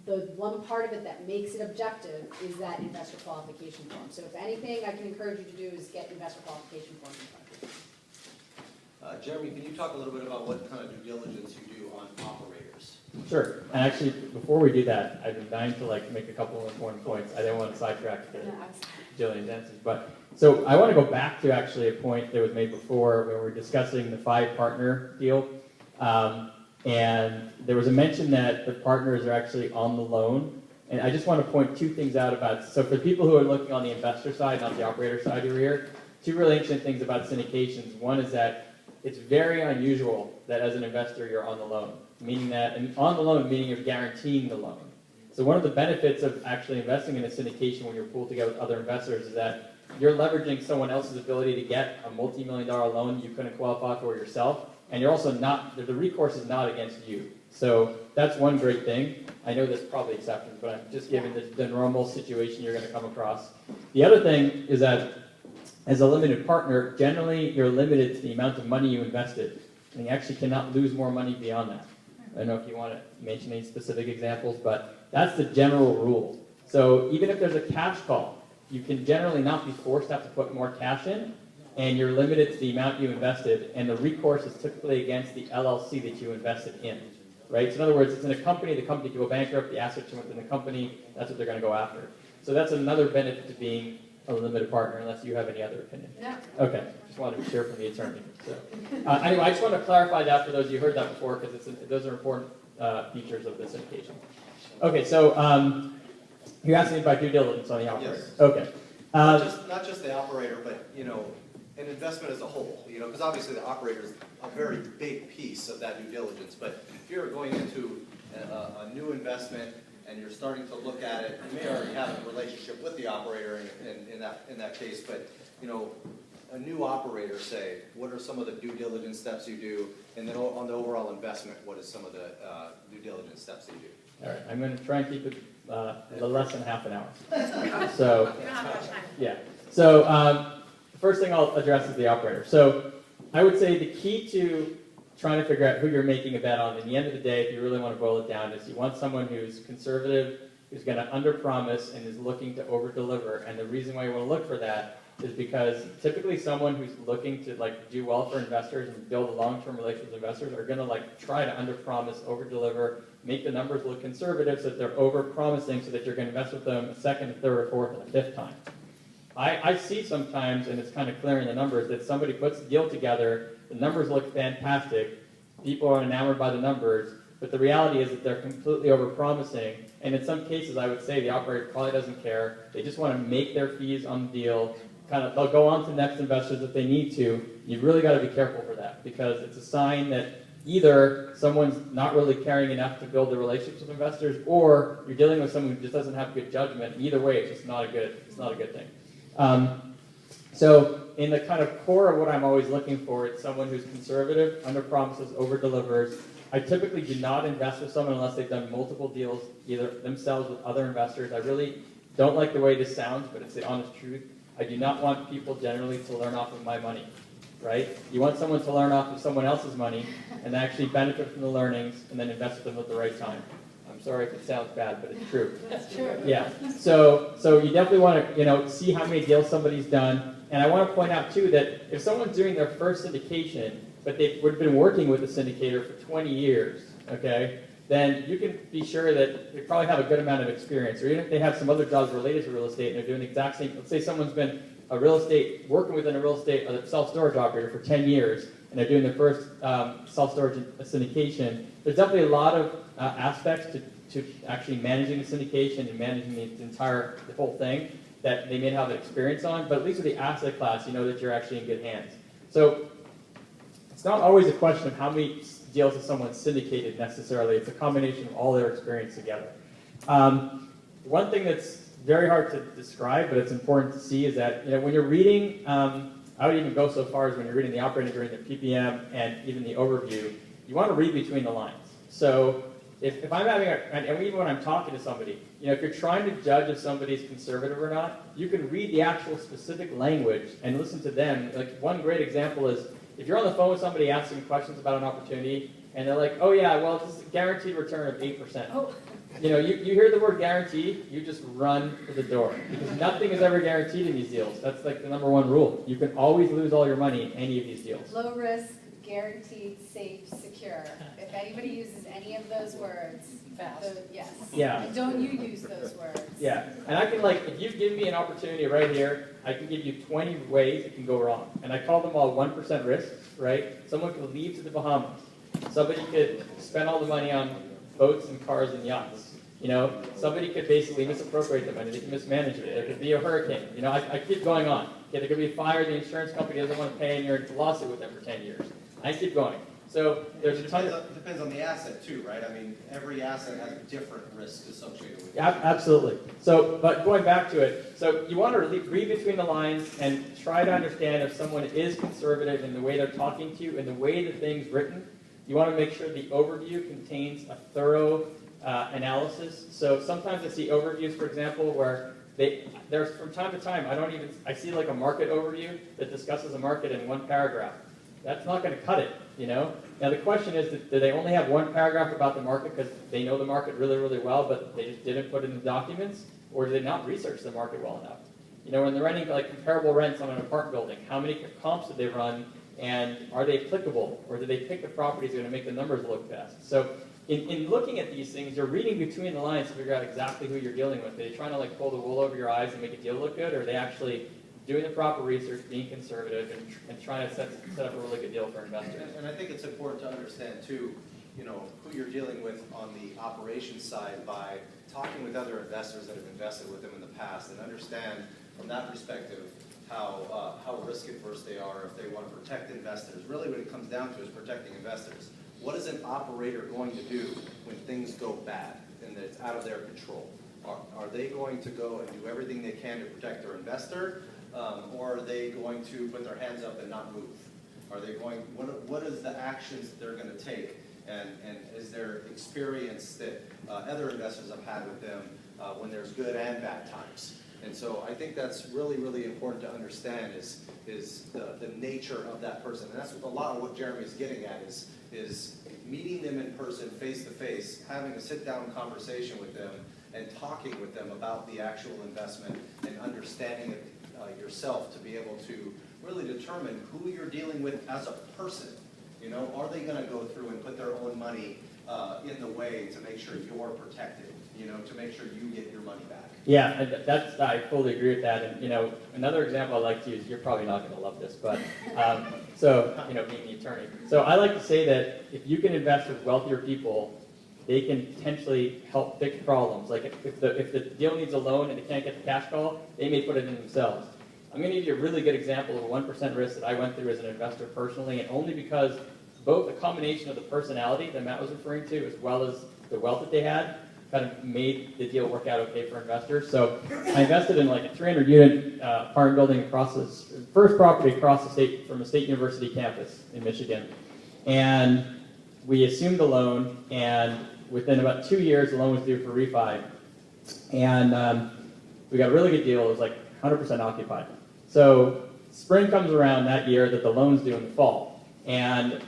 the one part of it that makes it objective is that investor qualification form. So if anything I can encourage you to do is get investor qualification forms in front of you. Jeremy, can you talk a little bit about what kind of due diligence you do on operators? Sure. And actually, before we do that, I've been dying to make a couple of important points. I didn't want to sidetrack Jillian's answers, but so I want to go back to actually a point that was made before when we were discussing the 5-partner deal, and there was a mention that the partners are actually on the loan. And I just want to point 2 things out about. So for people who are looking on the investor side, not the operator side over here, 2 really interesting things about syndications. One is that it's very unusual that as an investor you're on the loan, meaning that, and on the loan meaning you're guaranteeing the loan. So one of the benefits of actually investing in a syndication when you're pooled together with other investors is that you're leveraging someone else's ability to get a multi-million-dollar loan you couldn't qualify for yourself, and you're also not, the recourse is not against you. So that's one great thing. I know there's probably exceptions, but I'm just giving the normal situation you're going to come across. The other thing is that as a limited partner, generally you're limited to the amount of money you invested, and you actually cannot lose more money beyond that. I don't know if you want to mention any specific examples, but that's the general rule. So even if there's a cash call, you can generally not be forced to have to put more cash in, and you're limited to the amount you invested, and the recourse is typically against the LLC that you invested in. Right? So in other words, it's in a company, the company can go bankrupt, the assets are within the company, that's what they're going to go after. So that's another benefit to being a limited partner, unless you have any other opinion. No. Okay, just wanted to hear from the attorney. So, anyway, I just want to clarify that for those of you who heard that before, because those are important features of this syndication. Okay, so you asked me about due diligence on the operator. Yes. Okay. Not just the operator, but an investment as a whole. Because obviously the operator is a very big piece of that due diligence. But if you're going into a new investment and you're starting to look at it, you may already have a relationship with the operator in that case, but a new operator, say, what are some of the due diligence steps you do, and then on the overall investment, what is some of the due diligence steps that you do? All right, I'm going to try and keep it less than half an hour. So, We don't have much time. yeah. So, the first thing I'll address is the operator. So, I would say the key to trying to figure out who you're making a bet on, at the end of the day, if you really want to boil it down, is you want someone who's conservative, who's going to underpromise, and is looking to overdeliver. And the reason why you want to look for that is because typically someone who's looking to do well for investors and build a long-term relationship with investors are going to try to underpromise, overdeliver, make the numbers look conservative so that they're overpromising so that you're going to invest with them a second, a third, a fourth, and a fifth time. I see sometimes, and it's kind of clear in the numbers, that somebody puts the deal together, the numbers look fantastic, people are enamored by the numbers, but But the reality is that they're completely overpromising, and in some cases, I would say the operator probably doesn't care. They just want to make their fees on the deal. They'll go on to next investors if they need to. You've really got to be careful for that, because it's a sign that either someone's not really caring enough to build the relationships with investors, or you're dealing with someone who just doesn't have good judgment. Either way, it's just not a good thing. So in the kind of core of what I'm always looking for, it's someone who's conservative, under promises, over delivers. I typically do not invest with someone unless they've done multiple deals, either themselves with other investors. I really don't like the way this sounds, but it's the honest truth. I do not want people generally to learn off of my money, right? You want someone to learn off of someone else's money and actually benefit from the learnings and then invest with them at the right time. I'm sorry if it sounds bad, but it's true. That's true. Yeah. So you definitely want to, see how many deals somebody's done. And I want to point out too that if someone's doing their first syndication, but they've been working with a syndicator for 20 years, okay, then you can be sure that they probably have a good amount of experience. Or even if they have some other jobs related to real estate and they're doing the exact same, let's say someone's been working within a self-storage operator for 10 years, and they're doing their first self-storage syndication. There's definitely a lot of aspects to actually managing the syndication and managing the whole thing that they may not have experience on, but at least with the asset class, you know that you're actually in good hands. So it's not always a question of how many deals has someone syndicated necessarily. It's a combination of all their experience together. One thing that's very hard to describe, but it's important to see, is that when you're reading, I would even go so far as when you're reading the operating agreement, the PPM, and even the overview, you want to read between the lines. So if I'm having and even when I'm talking to somebody, if you're trying to judge if somebody's conservative or not, you can read the actual specific language and listen to them. Like one great example is, if you're on the phone with somebody asking questions about an opportunity, and they're like, oh yeah, well, this is a guaranteed return of 8%. Oh. You hear the word guarantee, you just run for the door. Because nothing is ever guaranteed in these deals. That's like the number one rule. You can always lose all your money in any of these deals. Low risk, guaranteed, safe, secure. If anybody uses any of those words, yes. Yeah. And don't you use those words. Yeah. And I can if you give me an opportunity right here, I can give you 20 ways it can go wrong. And I call them all 1% risks, right? Someone could leave to the Bahamas. Somebody could spend all the money on boats and cars and yachts. Somebody could basically misappropriate the money. They can mismanage it. There could be a hurricane. I keep going on. Okay, there could be a fire. The insurance company doesn't want to pay, and you're in a lawsuit with them for 10 years. I keep going. So there's a ton of... It depends on the asset too, right? I mean, every asset has different risks associated with it. Yeah, absolutely. So, but going back to it, so you want to read between the lines and try to understand if someone is conservative in the way they're talking to you, in the way the thing's written. You want to make sure the overview contains a thorough analysis. So sometimes I see overviews, for example, where there's from time to time, I see like a market overview that discusses a market in one paragraph. That's not going to cut it, Now the question is, do they only have one paragraph about the market because they know the market really, really well, but they just didn't put it in the documents? Or do they not research the market well enough? When they're running like comparable rents on an apartment building, how many comps did they run? And are they applicable? Or do they pick the properties that are going to make the numbers look best? So in looking at these things, you're reading between the lines to figure out exactly who you're dealing with. Are they trying to pull the wool over your eyes and make a deal look good? Or are they actually doing the proper research, being conservative, and trying to set up a really good deal for investors? And I think it's important to understand too, who you're dealing with on the operations side by talking with other investors that have invested with them in the past, and understand from that perspective how risk adverse they are, if they want to protect investors. Really what it comes down to is protecting investors. What is an operator going to do when things go bad and it's out of their control? Are they going to go and do everything they can to protect their investor, or are they going to put their hands up and not move? Are they going, what is the actions that they're going to take? And is there experience that other investors have had with them when there's good and bad times? And so I think that's really, really important to understand is the nature of that person. And that's what a lot of what Jeremy's getting at is meeting them in person, face to face, having a sit-down conversation with them, and talking with them about the actual investment and understanding it yourself to be able to really determine who you're dealing with as a person. Are they going to go through and put their own money in the way to make sure you're protected, to make sure you get your money back? Yeah, I fully agree with that. And another example I like to use, you're probably not going to love this, but being the attorney. So I like to say that if you can invest with wealthier people, they can potentially help fix problems. Like if the deal needs a loan and they can't get the cash call, they may put it in themselves. I'm going to give you a really good example of a 1% risk that I went through as an investor personally, and only because both the combination of the personality that Matt was referring to, as well as the wealth that they had, kind of made the deal work out okay for investors. So I invested in like a 300-unit apartment building across the first property across the state from a state university campus in Michigan, and we assumed the loan, and within about 2 years, the loan was due for refi, and we got a really good deal. It was like 100% occupied. So spring comes around that year that the loan's due in the fall, and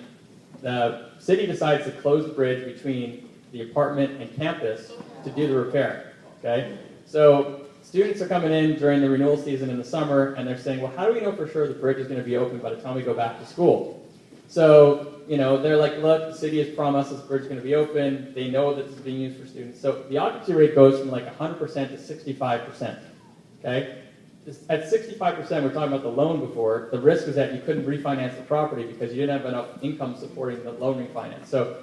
the city decides to close the bridge between the apartment and campus to do the repair, okay? So students are coming in during the renewal season in the summer, and they're saying, well, how do we know for sure the bridge is going to be open by the time we go back to school? So, you know, they're like, look, the city has promised this bridge is going to be open. They know that this is being used for students. So the occupancy rate goes from like 100% to 65%, okay? At 65%, we're talking about the loan before, the risk was that you couldn't refinance the property because you didn't have enough income supporting the loan refinance. So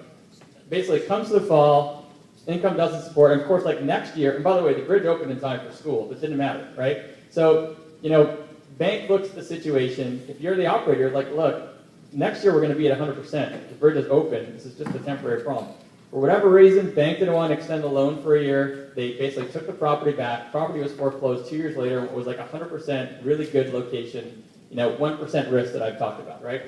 basically, it comes to the fall, income doesn't support, and of course, like next year, and by the way, the bridge opened in time for school, but it didn't matter, right? So, you know, bank looks at the situation. If you're the operator, you're like, look, next year we're going to be at 100%. The bridge is open. This is just a temporary problem. For whatever reason, bank didn't want to extend the loan for a year. They basically took the property back. Property was foreclosed 2 years later. It was like 100% really good location, you know, 1% risk that I've talked about, right?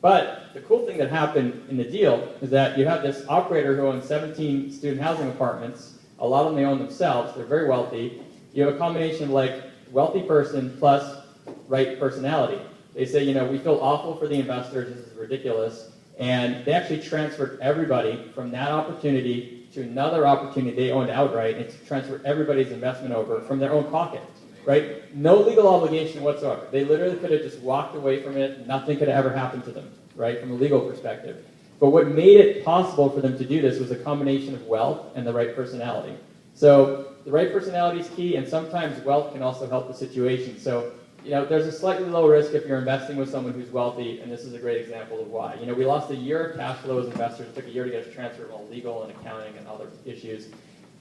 But the cool thing that happened in the deal is that you have this operator who owns 17 student housing apartments. A lot of them they own themselves. They're very wealthy. You have a combination of like wealthy person plus right personality. They say, you know, we feel awful for the investors. This is ridiculous. And they actually transferred everybody from that opportunity to another opportunity they owned outright, and transferred everybody's investment over from their own pocket, right? No legal obligation whatsoever. They literally could have just walked away from it. Nothing could have ever happened to them, right, from a legal perspective. But what made it possible for them to do this was a combination of wealth and the right personality. So the right personality is key, and sometimes wealth can also help the situation. So, you know, there's a slightly low risk if you're investing with someone who's wealthy, and this is a great example of why. You know, we lost a year of cash flow as investors. It took a year to get us transferred from legal and accounting and other issues.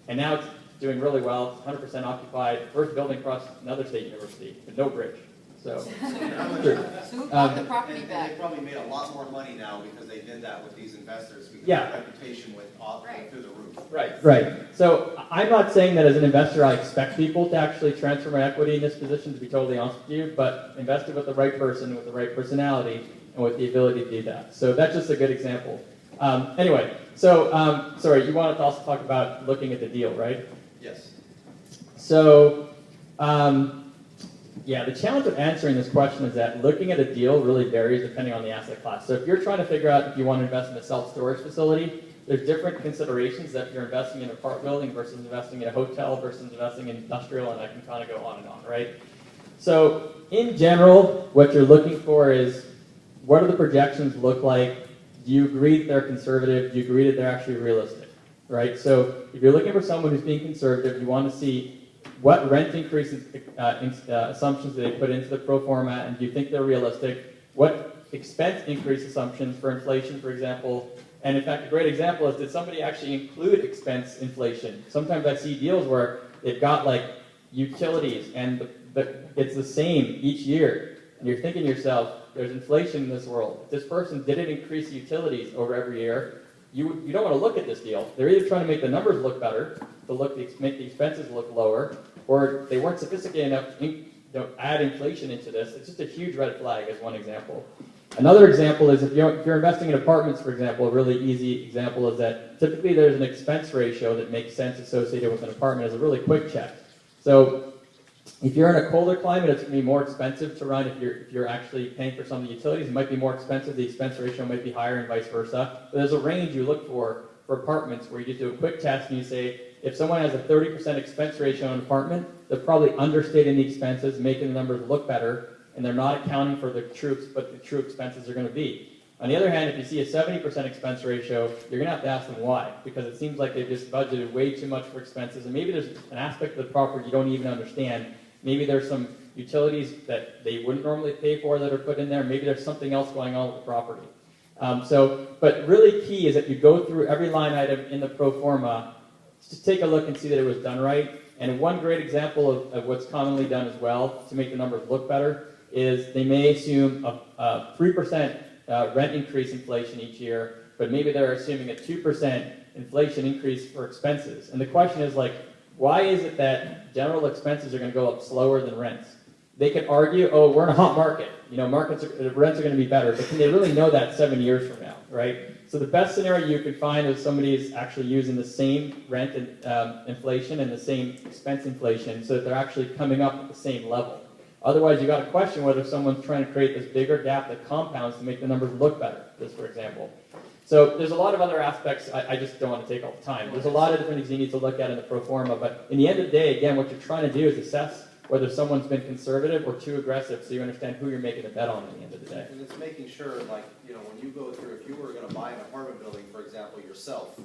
And now it's doing really well. It's 100% occupied. First building across another state university, with no bridge. So who bought the property back? They probably made a lot more money now because they did that with these investors, because their reputation went through the roof. Right. So I'm not saying that as an investor I expect people to actually transfer my equity in this position, to be totally honest with you, but invested with the right person, with the right personality, and with the ability to do that. So that's just a good example. Anyway, so sorry, you wanted to also talk about looking at the deal, right? Yes. So, yeah, the challenge of answering this question is that looking at a deal really varies depending on the asset class. So if you're trying to figure out if you want to invest in a self-storage facility, there's different considerations that if you're investing in an apartment building versus investing in a hotel versus investing in industrial, and I can kind of go on and on, right? So in general, what you're looking for is, what do the projections look like? Do you agree that they're conservative? Do you agree that they're actually realistic, right? So if you're looking for someone who's being conservative, you want to see what rent increase assumptions do they put into the pro forma, and do you think they're realistic? What expense increase assumptions for inflation, for example? And in fact, a great example is, did somebody actually include expense inflation? Sometimes I see deals where they've got like utilities, and it's the same each year. And you're thinking to yourself, there's inflation in this world. If this person didn't increase utilities over every year, you don't want to look at this deal. They're either trying to make the numbers look better, make the expenses look lower, or they weren't sophisticated enough to add inflation into this. It's just a huge red flag as one example. Another example is if you're investing in apartments, for example, a really easy example is that typically there's an expense ratio that makes sense associated with an apartment as a really quick check. So if you're in a colder climate, it's going to be more expensive to run. If you're actually paying for some of the utilities, it might be more expensive. The expense ratio might be higher, and vice versa. But there's a range you look for apartments where you just do a quick test and you say, if someone has a 30% expense ratio on an apartment, they're probably understating the expenses, making the numbers look better, and they're not accounting for what the true expenses are going to be. On the other hand, if you see a 70% expense ratio, you're going to have to ask them why, because it seems like they've just budgeted way too much for expenses, and maybe there's an aspect of the property you don't even understand. Maybe there's some utilities that they wouldn't normally pay for that are put in there. Maybe there's something else going on with the property. But really key is that you go through every line item in the pro forma, just take a look and see that it was done right. And one great example of what's commonly done as well to make the numbers look better is they may assume a 3% rent increase inflation each year, but maybe they're assuming a 2% inflation increase for expenses. And the question is like, why is it that general expenses are going to go up slower than rents? They could argue, oh, we're in a hot market. Rents are going to be better, but can they really know that 7 years from now, right? So the best scenario you could find is somebody is actually using the same rent inflation and the same expense inflation so that they're actually coming up at the same level. Otherwise, you got to question whether someone's trying to create this bigger gap that compounds to make the numbers look better, just for example. So there's a lot of other aspects. I just don't want to take all the time. There's a lot of different things you need to look at in the pro forma, but in the end of the day, again, what you're trying to do is assess whether someone's been conservative or too aggressive so you understand who you're making a bet on at the end of the day. And it's making sure, like, when you go through, if you were going to buy an apartment building, for example, yourself,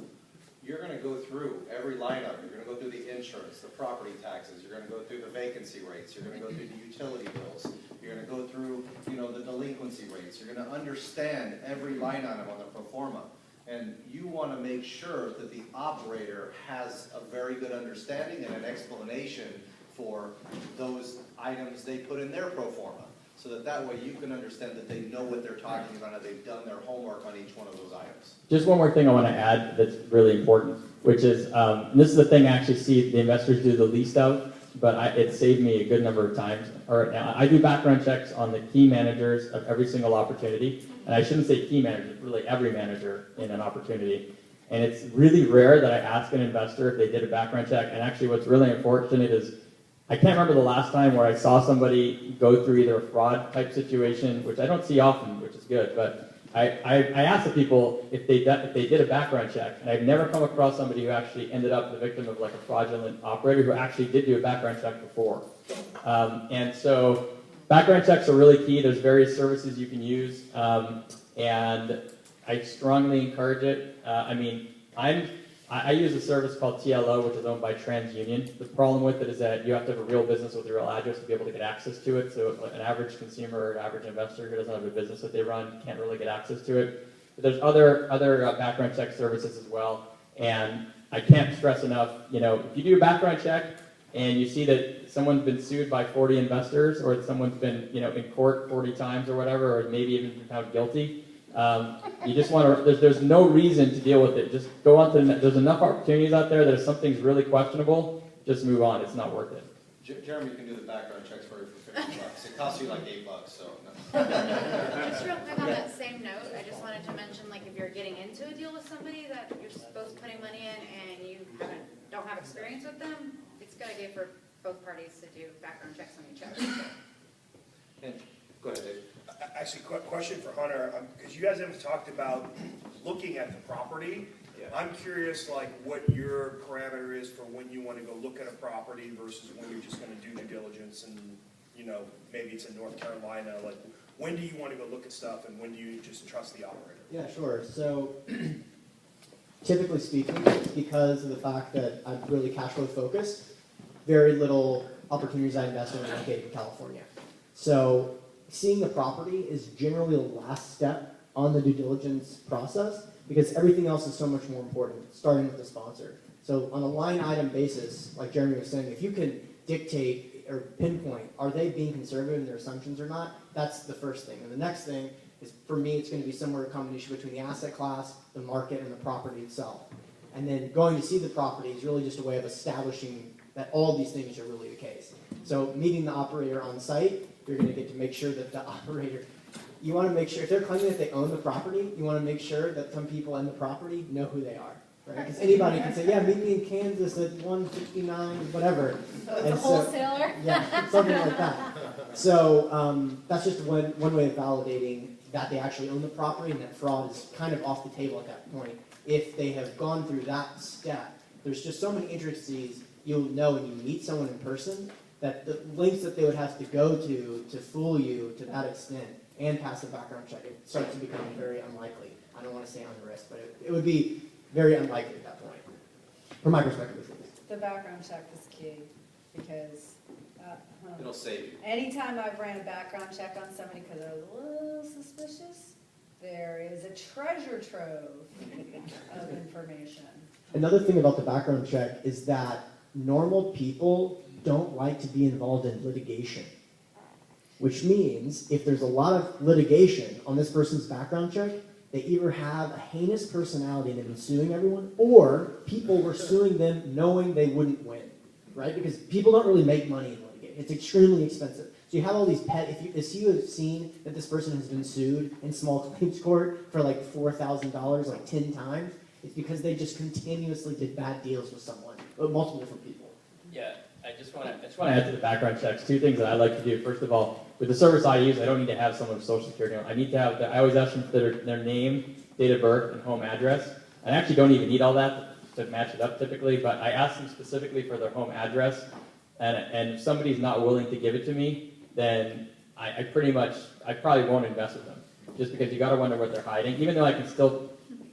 you're going to go through every line item. You're going to go through the insurance, the property taxes. You're going to go through the vacancy rates. You're going to go through the utility bills. You're going to go through, the delinquency rates. You're going to understand every line item on the pro forma. And you want to make sure that the operator has a very good understanding and an explanation for those items they put in their pro forma, so that way you can understand that they know what they're talking about and they've done their homework on each one of those items. Just one more thing I want to add that's really important, which is, and this is the thing I actually see the investors do the least of, but it saved me a good number of times. I do background checks on the key managers of every single opportunity, and I shouldn't say key managers, really every manager in an opportunity. And it's really rare that I ask an investor if they did a background check, and actually what's really unfortunate is I can't remember the last time where I saw somebody go through either a fraud type situation, which I don't see often, which is good, but I asked the people if they did a background check, and I've never come across somebody who actually ended up the victim of like a fraudulent operator who actually did do a background check before. And so background checks are really key. There's various services you can use, and I strongly encourage it. I use a service called TLO, which is owned by TransUnion. The problem with it is that you have to have a real business with a real address to be able to get access to it. So an average consumer or an average investor who doesn't have a business that they run can't really get access to it. But there's other background check services as well. And I can't stress enough, if you do a background check and you see that someone's been sued by 40 investors or that someone's been in court 40 times or whatever, or maybe even been found guilty, you just want to, there's no reason to deal with it. Just go on to there's enough opportunities out there that if something's really questionable, just move on. It's not worth it. Jeremy can do the background checks for you for $50. It costs you like $8, so no. Just real quick on that same note, I just wanted to mention, like, if you're getting into a deal with somebody that you're both putting money in and you don't have experience with them, it's a good idea for both parties to do background checks on each other. And, go ahead, Dave. Actually, question for Hunter, because you guys haven't talked about looking at the property. Yeah. I'm curious, like, what your parameter is for when you want to go look at a property versus when you're just going to do due diligence and, maybe it's in North Carolina. Like, when do you want to go look at stuff and when do you just trust the operator? Yeah, sure. So typically speaking, because of the fact that I'm really cash flow focused, very little opportunities I invest in are located in California. So seeing the property is generally the last step on the due diligence process because everything else is so much more important, starting with the sponsor. So on a line item basis, like Jeremy was saying, if you can dictate or pinpoint, are they being conservative in their assumptions or not, that's the first thing. And the next thing is, for me, it's going to be somewhere a combination between the asset class, the market, and the property itself. And then going to see the property is really just a way of establishing that all these things are really the case. So meeting the operator on site, you're going to get to make sure that the operator, you want to make sure, if they're claiming that they own the property, you want to make sure that some people in the property know who they are. Right? Because anybody can say, yeah, meet me in Kansas at 159, whatever. And wholesaler? Yeah, something like that. So that's just one way of validating that they actually own the property and that fraud is kind of off the table at that point. If they have gone through that step, there's just so many intricacies you'll know when you meet someone in person that the links that they would have to go to fool you to that extent and pass the background check, it starts to become very unlikely. I don't want to say on the risk, but it would be very unlikely at that point, from my perspective at least. The background check is key because It'll save you. anytime I've ran a background check on somebody because I was a little suspicious, there is a treasure trove of information. Another thing about the background check is that normal people don't like to be involved in litigation. Which means if there's a lot of litigation on this person's background check, they either have a heinous personality and they've been suing everyone, or people were suing them knowing they wouldn't win, right? Because people don't really make money in litigation. It's extremely expensive. So you have all these if you have seen that this person has been sued in small claims court for like $4,000 like 10 times, it's because they just continuously did bad deals with someone, with multiple different people. Yeah, I just want to add to the background checks 2 things that I like to do. First of all, with the service I use, I don't need to have someone's social security number. I need to have, I always ask them for their name, date of birth, and home address. I actually don't even need all that to match it up typically, but I ask them specifically for their home address, and if somebody's not willing to give it to me, then I probably won't invest with them. Just because you got to wonder what they're hiding, even though I can still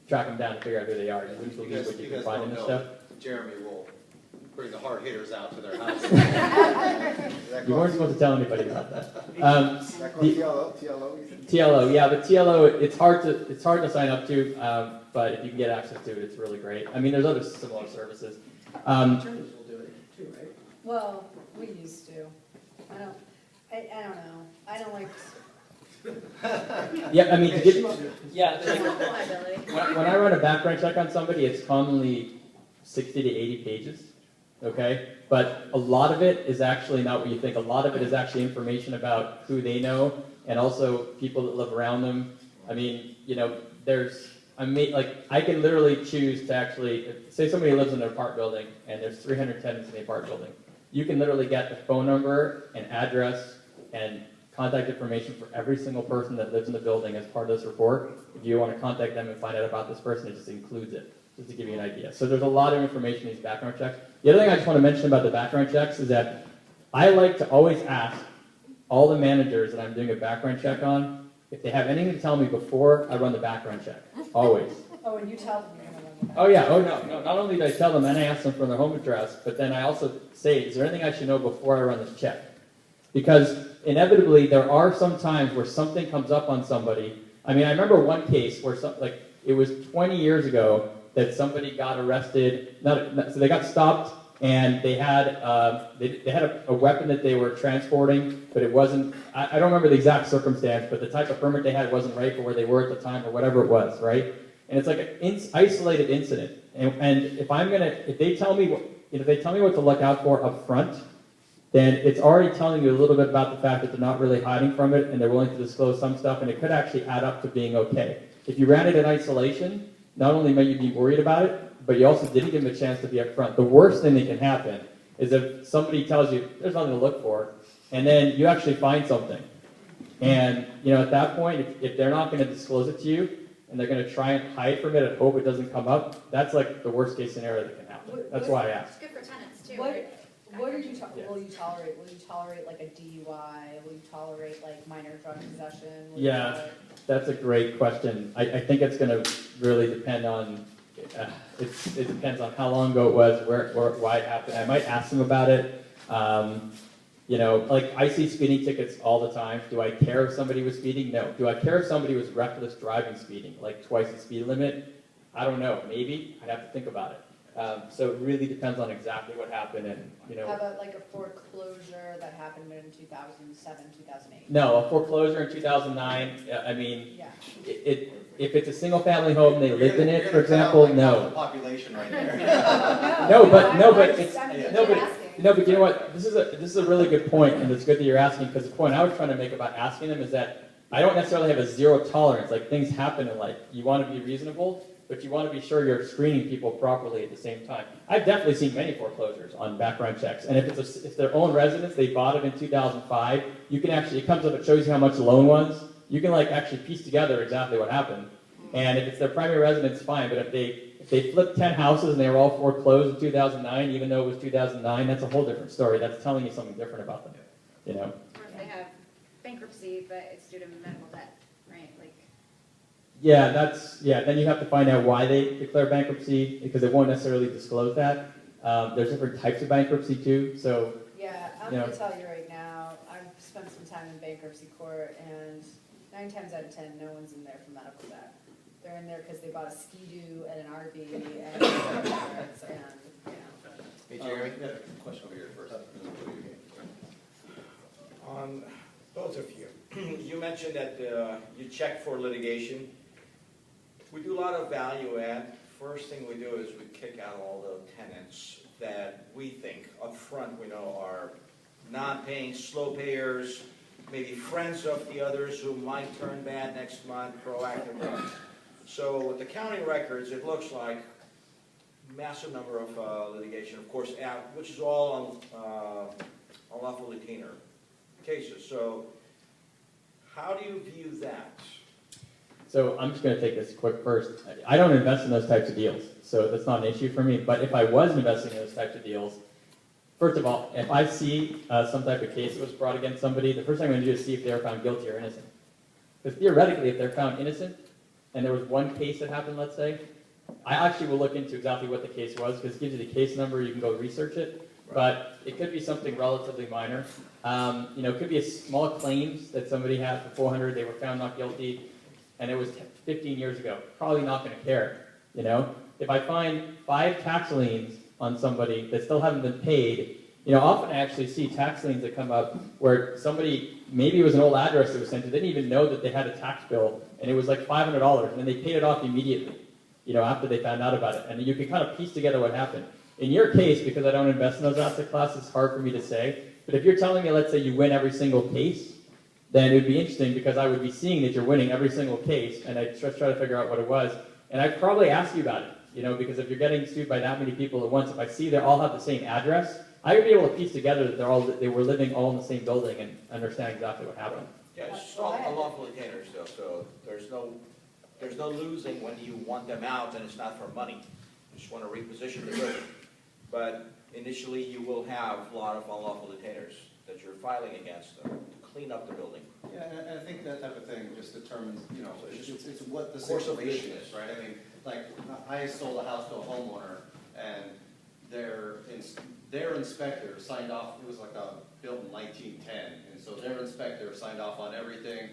track them down and figure out who they are. You wouldn't believe what you can find in this stuff. Jeremy will bring the hard hitters out to their house. You weren't supposed to tell anybody about that. TLO? TLO, yeah, but TLO, it's hard to sign up to, but if you can get access to it, it's really great. I mean, there's other similar services. Attorneys will do it too, right? Well, we used to. I don't know. I don't like. Yeah, I mean, yeah. Liability. When I run a background check on somebody, it's commonly 60 to 80 pages, okay? But a lot of it is actually not what you think. A lot of it is actually information about who they know and also people that live around them. I mean, you know, I can literally choose to actually, say somebody lives in an apartment building and there's 300 tenants in the apartment building. You can literally get the phone number and address and contact information for every single person that lives in the building as part of this report. If you want to contact them and find out about this person, it just includes it, just to give you an idea. So there's a lot of information in these background checks. The other thing I just want to mention about the background checks is that I like to always ask all the managers that I'm doing a background check on if they have anything to tell me before I run the background check. Always. Oh, and you tell them you're going to run the background. Oh yeah, oh no. Not only do I tell them and I ask them for their home address, but then I also say, is there anything I should know before I run this check? Because inevitably there are some times where something comes up on somebody. I mean, I remember one case where it was 20 years ago that somebody got arrested. So they got stopped and they had a weapon that they were transporting, but it wasn't. I don't remember the exact circumstance, but the type of permit they had wasn't right for where they were at the time or whatever it was, right? And it's like an isolated incident. And if they tell me what to look out for up front, then it's already telling you a little bit about the fact that they're not really hiding from it and they're willing to disclose some stuff, and it could actually add up to being okay. If you ran it in isolation, not only may you be worried about it, but you also didn't give them a chance to be up front. The worst thing that can happen is if somebody tells you there's nothing to look for, and then you actually find something. And at that point, if they're not going to disclose it to you, and they're going to try and hide from it and hope it doesn't come up, that's like the worst case scenario that can happen. That's why I asked. It's good for tenants too. What are you will you tolerate? Will you tolerate like a DUI? Will you tolerate like minor drug possession? Yeah, that's a great question. I think it's going to really depend on. It depends on how long ago it was, why it happened. I might ask them about it. Like I see speeding tickets all the time. Do I care if somebody was speeding? No. Do I care if somebody was reckless driving speeding, like twice the speed limit? I don't know. Maybe. I'd have to think about it. So it really depends on exactly what happened and. How about like a foreclosure that happened in 2007, 2008? No, a foreclosure in 2009. I mean, yeah. If it's a single-family home, they lived in it, for example, no. The population right there. But you know what? This is a really good point, and it's good that you're asking, because the point I was trying to make about asking them is that I don't necessarily have a zero tolerance. Like, things happen in life. You want to be reasonable, but you want to be sure you're screening people properly at the same time. I've definitely seen many foreclosures on background checks, and if their own residence, they bought it in 2005, you can actually, it comes up, it shows you how much the loan was. You can actually piece together exactly what happened. And if it's their primary residence, fine. But if they flipped 10 houses and they were all foreclosed in 2009, even though it was 2009, that's a whole different story. That's telling you something different about them. Or if they have bankruptcy, but it's due to medical debt, right? Then you have to find out why they declare bankruptcy, because they won't necessarily disclose that. There's different types of bankruptcy too. So yeah, I'm going to tell you right now, I've spent some time in bankruptcy court, and 9 times out of 10, no one's in there for medical debt. They're in there because they bought a ski-doo and an RV and insurance and, you know. Hey, Jeremy? We got a question over here first. On both of you, you mentioned that you check for litigation. We do a lot of value add. First thing we do is we kick out all the tenants that we think up front we know are non-paying, slow payers, maybe friends of the others who might turn bad next month, proactively. So with the county records, it looks like massive number of litigation, of course, which is all on unlawful detainer cases. So how do you view that? So I'm just going to take this quick first. I don't invest in those types of deals, so that's not an issue for me. But if I was investing in those types of deals, first of all, if I see some type of case that was brought against somebody, the first thing I'm going to do is see if they were found guilty or innocent. Because theoretically, if they're found innocent, and there was one case that happened, let's say, I actually will look into exactly what the case was, because it gives you the case number, you can go research it. But it could be something relatively minor. It could be a small claims that somebody had for 400, they were found not guilty, and it was 15 years ago. Probably not going to care. If I find 5 tax liens on somebody that still haven't been paid, often I actually see tax liens that come up where somebody, maybe it was an old address that was sent to, they didn't even know that they had a tax bill, and it was like $500, and then they paid it off immediately, after they found out about it. And you can kind of piece together what happened. In your case, because I don't invest in those asset classes, it's hard for me to say. But if you're telling me, let's say you win every single case, then it would be interesting, because I would be seeing that you're winning every single case, and I'd just try to figure out what it was. And I'd probably ask you about it, because if you're getting sued by that many people at once, if I see they all have the same address, I would be able to piece together that they were living all in the same building and understand exactly what happened. Yeah, it's just all unlawful detainers though, so there's no losing when you want them out and it's not for money. You just want to reposition the building. But initially you will have a lot of unlawful detainers that you're filing against them to clean up the building. Yeah, and I think that type of thing just determines, it's what the Course of situation business. is, right? I mean, like, I sold a house to a homeowner, and their inspector signed off, it was like built in 1910, and so their inspector signed off on everything,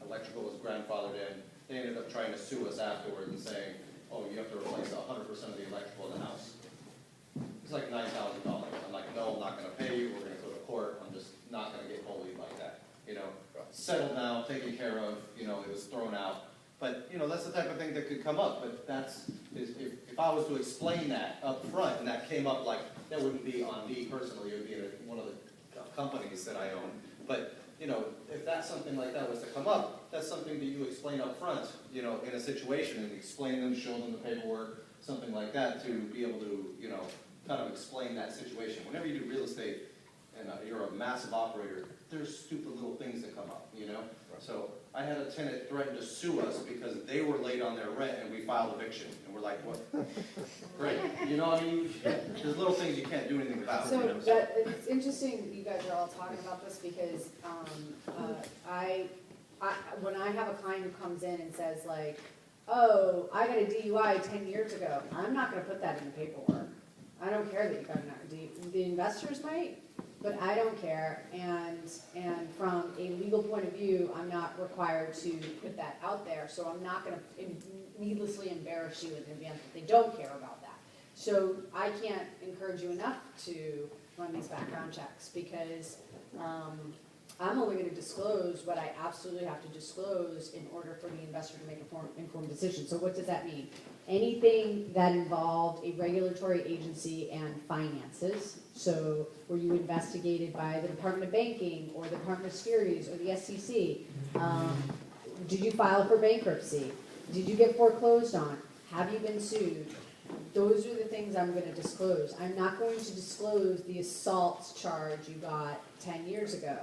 electrical was grandfathered in. They ended up trying to sue us afterwards and saying, oh, you have to replace 100% of the electrical in the house. It's like $9,000. I'm like, no, I'm not going to pay you, we're going to go to court, I'm just not going to get bullied like that. Settled now, taken care of, it was thrown out. But, that's the type of thing that could come up. But if I was to explain that up front, and that came up, like, that wouldn't be on me personally, it would be in one of the companies that I own. But, if that's something like that was to come up, that's something that you explain up front, in a situation, and explain them, show them the paperwork, something like that, to be able to, kind of explain that situation. Whenever you do real estate, and you're a massive operator, there's stupid little things that come up, So I had a tenant threaten to sue us because they were late on their rent and we filed eviction. And we're like, what? Great. There's little things you can't do anything about. So it's interesting you guys are all talking about this, because when I have a client who comes in and says like, oh, I got a DUI 10 years ago, I'm not going to put that in the paperwork. I don't care that you got an DUI. The investors might, but I don't care, and from a legal point of view, I'm not required to put that out there, so I'm not going to needlessly embarrass you in the event that they don't care about that. So I can't encourage you enough to run these background checks, because I'm only going to disclose what I absolutely have to disclose in order for the investor to make an informed decision. So what does that mean? Anything that involved a regulatory agency and finances, so were you investigated by the Department of Banking or the Department of Securities or the SEC? Did you file for bankruptcy? Did you get foreclosed on? Have you been sued? Those are the things I'm going to disclose. I'm not going to disclose the assault charge you got 10 years ago.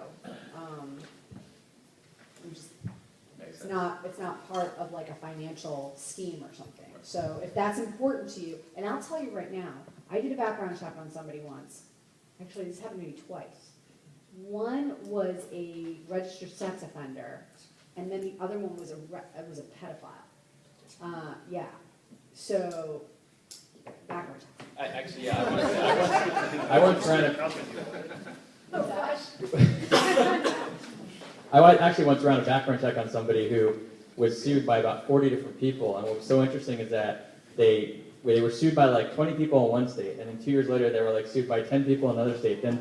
It's not part of like a financial scheme or something. So if that's important to you, and I'll tell you right now, I did a background check on somebody once. Actually, this happened to me twice. One was a registered sex offender, and then the other one was a pedophile. Yeah. So background check. Actually, yeah. I once ran a. Oh gosh. I actually once ran a background check on somebody who was sued by about 40 different people, and what was so interesting is that they were sued by like 20 people in one state, and then 2 years later they were like sued by 10 people in another state, then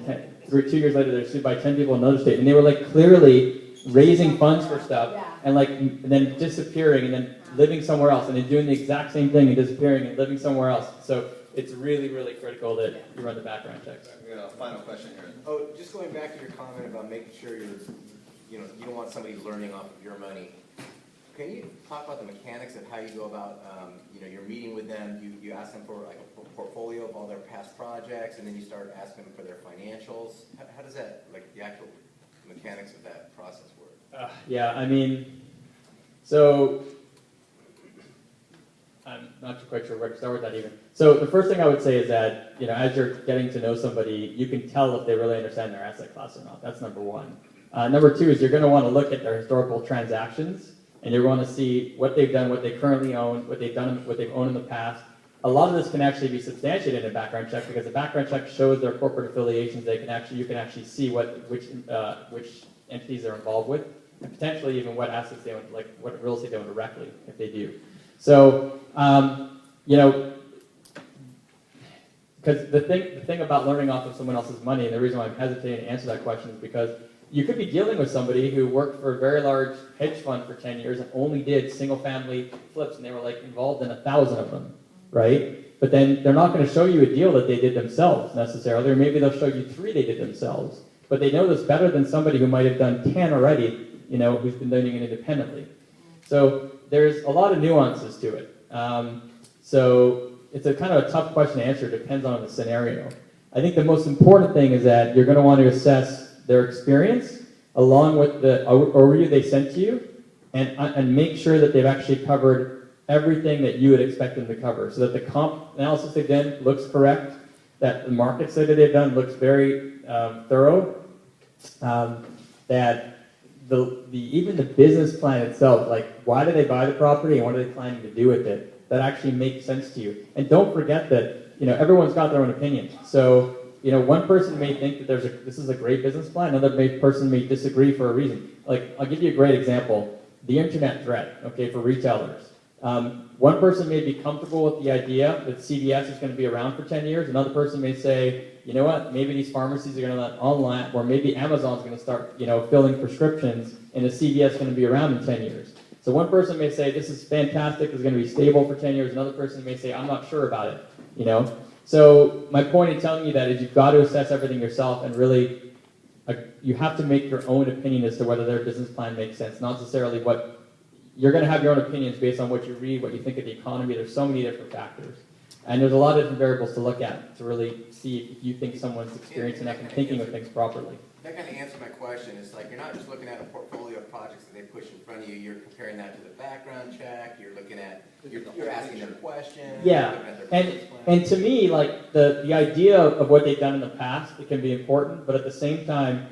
2 years later they were sued by 10 people in another state, and they were like clearly raising funds for stuff, and like and then disappearing, and then living somewhere else, and then doing the exact same thing and disappearing and living somewhere else. So it's really, really critical that you run the background checks. We got a final question here. Oh, just going back to your comment about making sure you don't want somebody learning off of your money. Can you talk about the mechanics of how you go about, you're meeting with them, you ask them for like a portfolio of all their past projects, and then you start asking them for their financials? How does that, like the actual mechanics of that process work? Yeah, I mean, so I'm not quite sure where to start with that even. So the first thing I would say is that, as you're getting to know somebody, you can tell if they really understand their asset class or not. That's number one. Number two is you're going to want to look at their historical transactions, and you're going to see what they've done, what they currently own, what they've owned in the past. A lot of this can actually be substantiated in a background check because a background check shows their corporate affiliations. You can actually see which entities they're involved with, and potentially even what assets they own, like what real estate they own directly, if they do. So, because the thing about learning off of someone else's money, and the reason why I'm hesitating to answer that question is because you could be dealing with somebody who worked for a very large hedge fund for 10 years and only did single-family flips, and they were like involved in 1,000 of them, right? But then they're not going to show you a deal that they did themselves necessarily, or maybe they'll show you 3 they did themselves. But they know this better than somebody who might have done 10 already, who's been doing it independently. So there's a lot of nuances to it. So it's a kind of a tough question to answer. It depends on the scenario. I think the most important thing is that you're going to want to assess their experience along with the overview they sent to you, and make sure that they've actually covered everything that you would expect them to cover, so that the comp analysis they've done looks correct, that the market study they've done looks very thorough, that even the business plan itself, like why did they buy the property and what are they planning to do with it, that actually makes sense to you. And don't forget that everyone's got their own opinion. So one person may think that this is a great business plan, another person may disagree for a reason. Like, I'll give you a great example. The internet threat, okay, for retailers. One person may be comfortable with the idea that CVS is going to be around for 10 years. Another person may say, you know what, maybe these pharmacies are going to let online, or maybe Amazon's going to start, filling prescriptions, and the CVS is going to be around in 10 years. So one person may say, this is fantastic, it's going to be stable for 10 years. Another person may say, I'm not sure about it, So my point in telling you that is you've got to assess everything yourself, and really you have to make your own opinion as to whether their business plan makes sense, not necessarily what you're going to have your own opinions based on what you read, what you think of the economy. There's so many different factors, and there's a lot of different variables to look at to really see if you think someone's experienced enough and thinking of things properly. That kind of answers my question. It's like you're not just looking at a portfolio of projects that they push in front of you. You're comparing that to the background check. You're looking at, you're asking them questions. Yeah, and to me, like the idea of what they've done in the past, it can be important, but at the same time,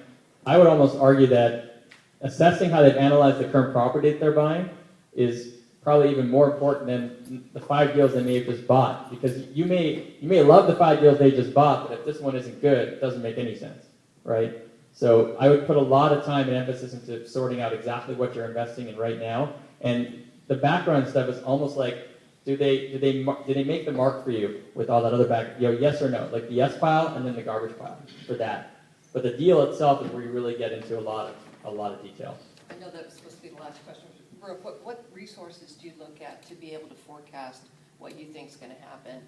I would almost argue that assessing how they've analyzed the current property that they're buying is probably even more important than the 5 deals they may have just bought, because you may love the 5 deals they just bought, but if this one isn't good, it doesn't make any sense, right? So I would put a lot of time and emphasis into sorting out exactly what you're investing in right now, and the background stuff is almost like, did they make the mark for you with all that other yes or no, like the yes pile and then the garbage pile for that. But the deal itself is where you really get into a lot of detail. I know that was supposed to be the last question. Brooke, what resources do you look at to be able to forecast what you think is going to happen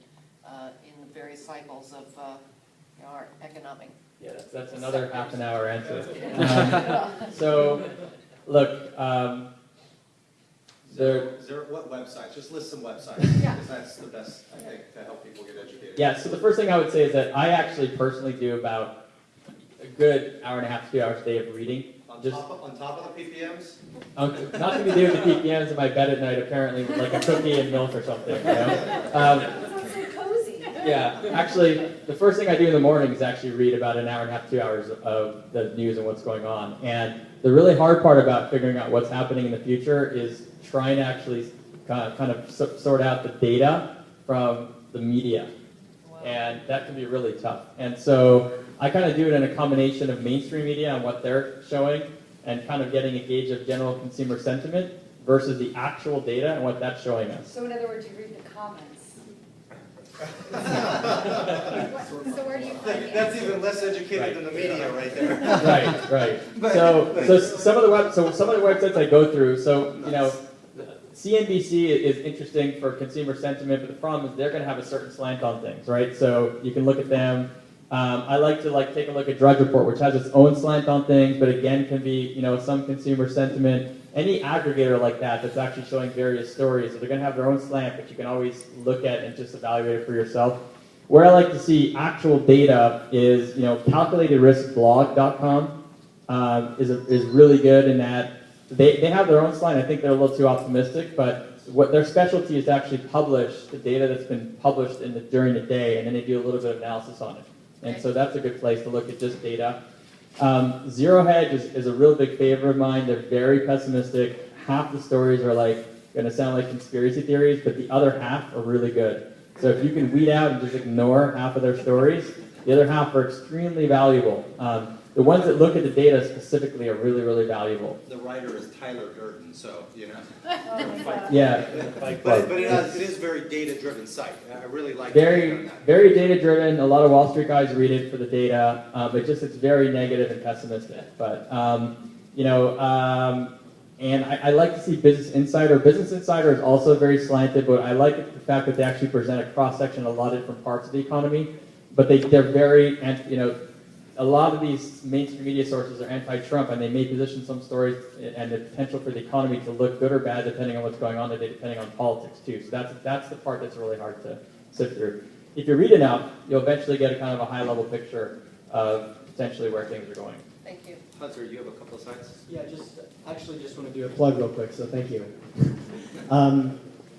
in the various cycles of our economic? Yeah, that's another half an hour answer. So, look, what websites? Just list some websites, because that's the best, I think, to help people get educated. Yeah, so the first thing I would say is that I actually personally do about a good hour and a half to 2 hours a day of reading. On top of the PPMs? Nothing to do with the PPMs in my bed at night, apparently, with like a cookie and milk or something. Yeah, actually, the first thing I do in the morning is actually read about an hour and a half, 2 hours of the news and what's going on. And the really hard part about figuring out what's happening in the future is trying to actually kind of sort out the data from the media. And that can be really tough. And so I kind of do it in a combination of mainstream media and what they're showing, and kind of getting a gauge of general consumer sentiment versus the actual data and what that's showing us. So in other words, you read the comments. So where do you find the That's even less educated than the media right there. Right. So some of the websites I go through. So CNBC is interesting for consumer sentiment, but the problem is they're going to have a certain slant on things, right? So you can look at them. I like to take a look at Drudge Report, which has its own slant on things, but again can be some consumer sentiment. Any aggregator like that that's actually showing various stories, so they're going to have their own slant, but you can always look at and just evaluate it for yourself. Where I like to see actual data is, calculatedriskblog.com is really good in that they have their own slant. I think they're a little too optimistic, but what their specialty is to actually publish the data that's been published during the day, and then they do a little bit of analysis on it. And so that's a good place to look at just data. Zero Hedge is a real big favorite of mine. They're very pessimistic. Half the stories are going to sound like conspiracy theories, but the other half are really good. So if you can weed out and just ignore half of their stories, the other half are extremely valuable. The ones that look at the data specifically are really, really valuable. The writer is Tyler Durden, so Yeah. But it is very data-driven site. I really like very data-driven. A lot of Wall Street guys read it for the data, but it's very negative and pessimistic. But and I like to see Business Insider. Business Insider is also very slanted, but I like the fact that they actually present a cross-section of a lot of different parts of the economy. But they're very, a lot of these mainstream media sources are anti-Trump, and they may position some stories and the potential for the economy to look good or bad depending on what's going on today, depending on politics too. So that's the part that's really hard to sift through. If you read enough, you'll eventually get a kind of a high-level picture of potentially where things are going. Thank you. Hunter, you have a couple of sites? Yeah, just want to do a plug real quick, so thank you. I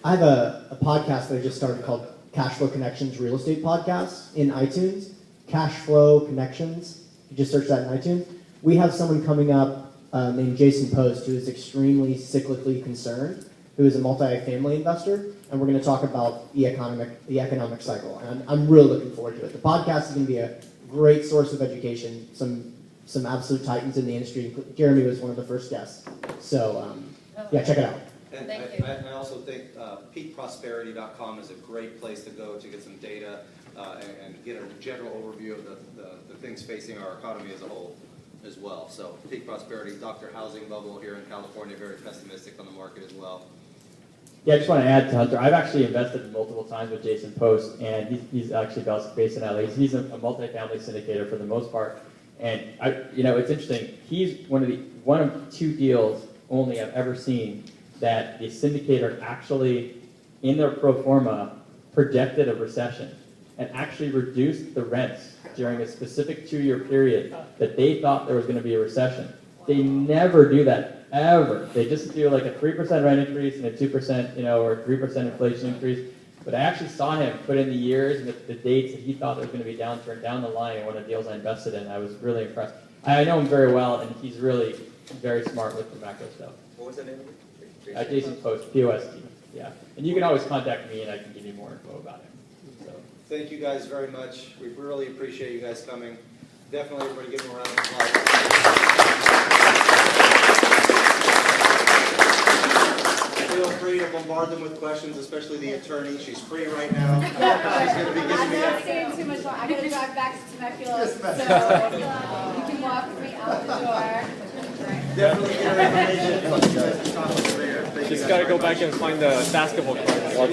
have a podcast that I just started called Cash Flow Connections Real Estate Podcast in iTunes. Cash Flow Connections. You just search that in iTunes. We have someone coming up named Jason Post who is extremely cyclically concerned, who is a multi-family investor, and we're going to talk about the economic cycle. And I'm really looking forward to it. The podcast is going to be a great source of education. Some absolute titans in the industry. Jeremy was one of the first guests. So yeah, check it out. And I also think peakprosperity.com is a great place to go to get some data and get a general overview of the things facing our economy as a whole as well. So Peak Prosperity, Dr. Housing Bubble here in California, very pessimistic on the market as well. Yeah, I just want to add to Hunter. I've actually invested multiple times with Jason Post, and he's actually based in LA. He's a multifamily syndicator for the most part. And it's interesting. He's one of two deals only I've ever seen that the syndicator actually, in their pro forma, projected a recession and actually reduced the rents during a specific 2-year period that they thought there was going to be a recession. They never do that, ever. They just do like a 3% rent increase and a 2%, or 3% inflation increase. But I actually saw him put in the years and the dates that he thought there was going to be downturn down the line in one of the deals I invested in. I was really impressed. I know him very well, and he's really very smart with the macro stuff. What was the name of it? Jason Post, P-O-S-T. Yeah. And you can always contact me, and I can give you more info about him. So. Thank you guys very much. We really appreciate you guys coming. Definitely everybody give them a round of applause. Feel free to bombard them with questions, especially the attorney. She's free right now. She's going to be giving me I'm not staying too much longer. I got to drive back to Temecula, so you can walk me out the door. Definitely get our information. Just got to go back and find the basketball court.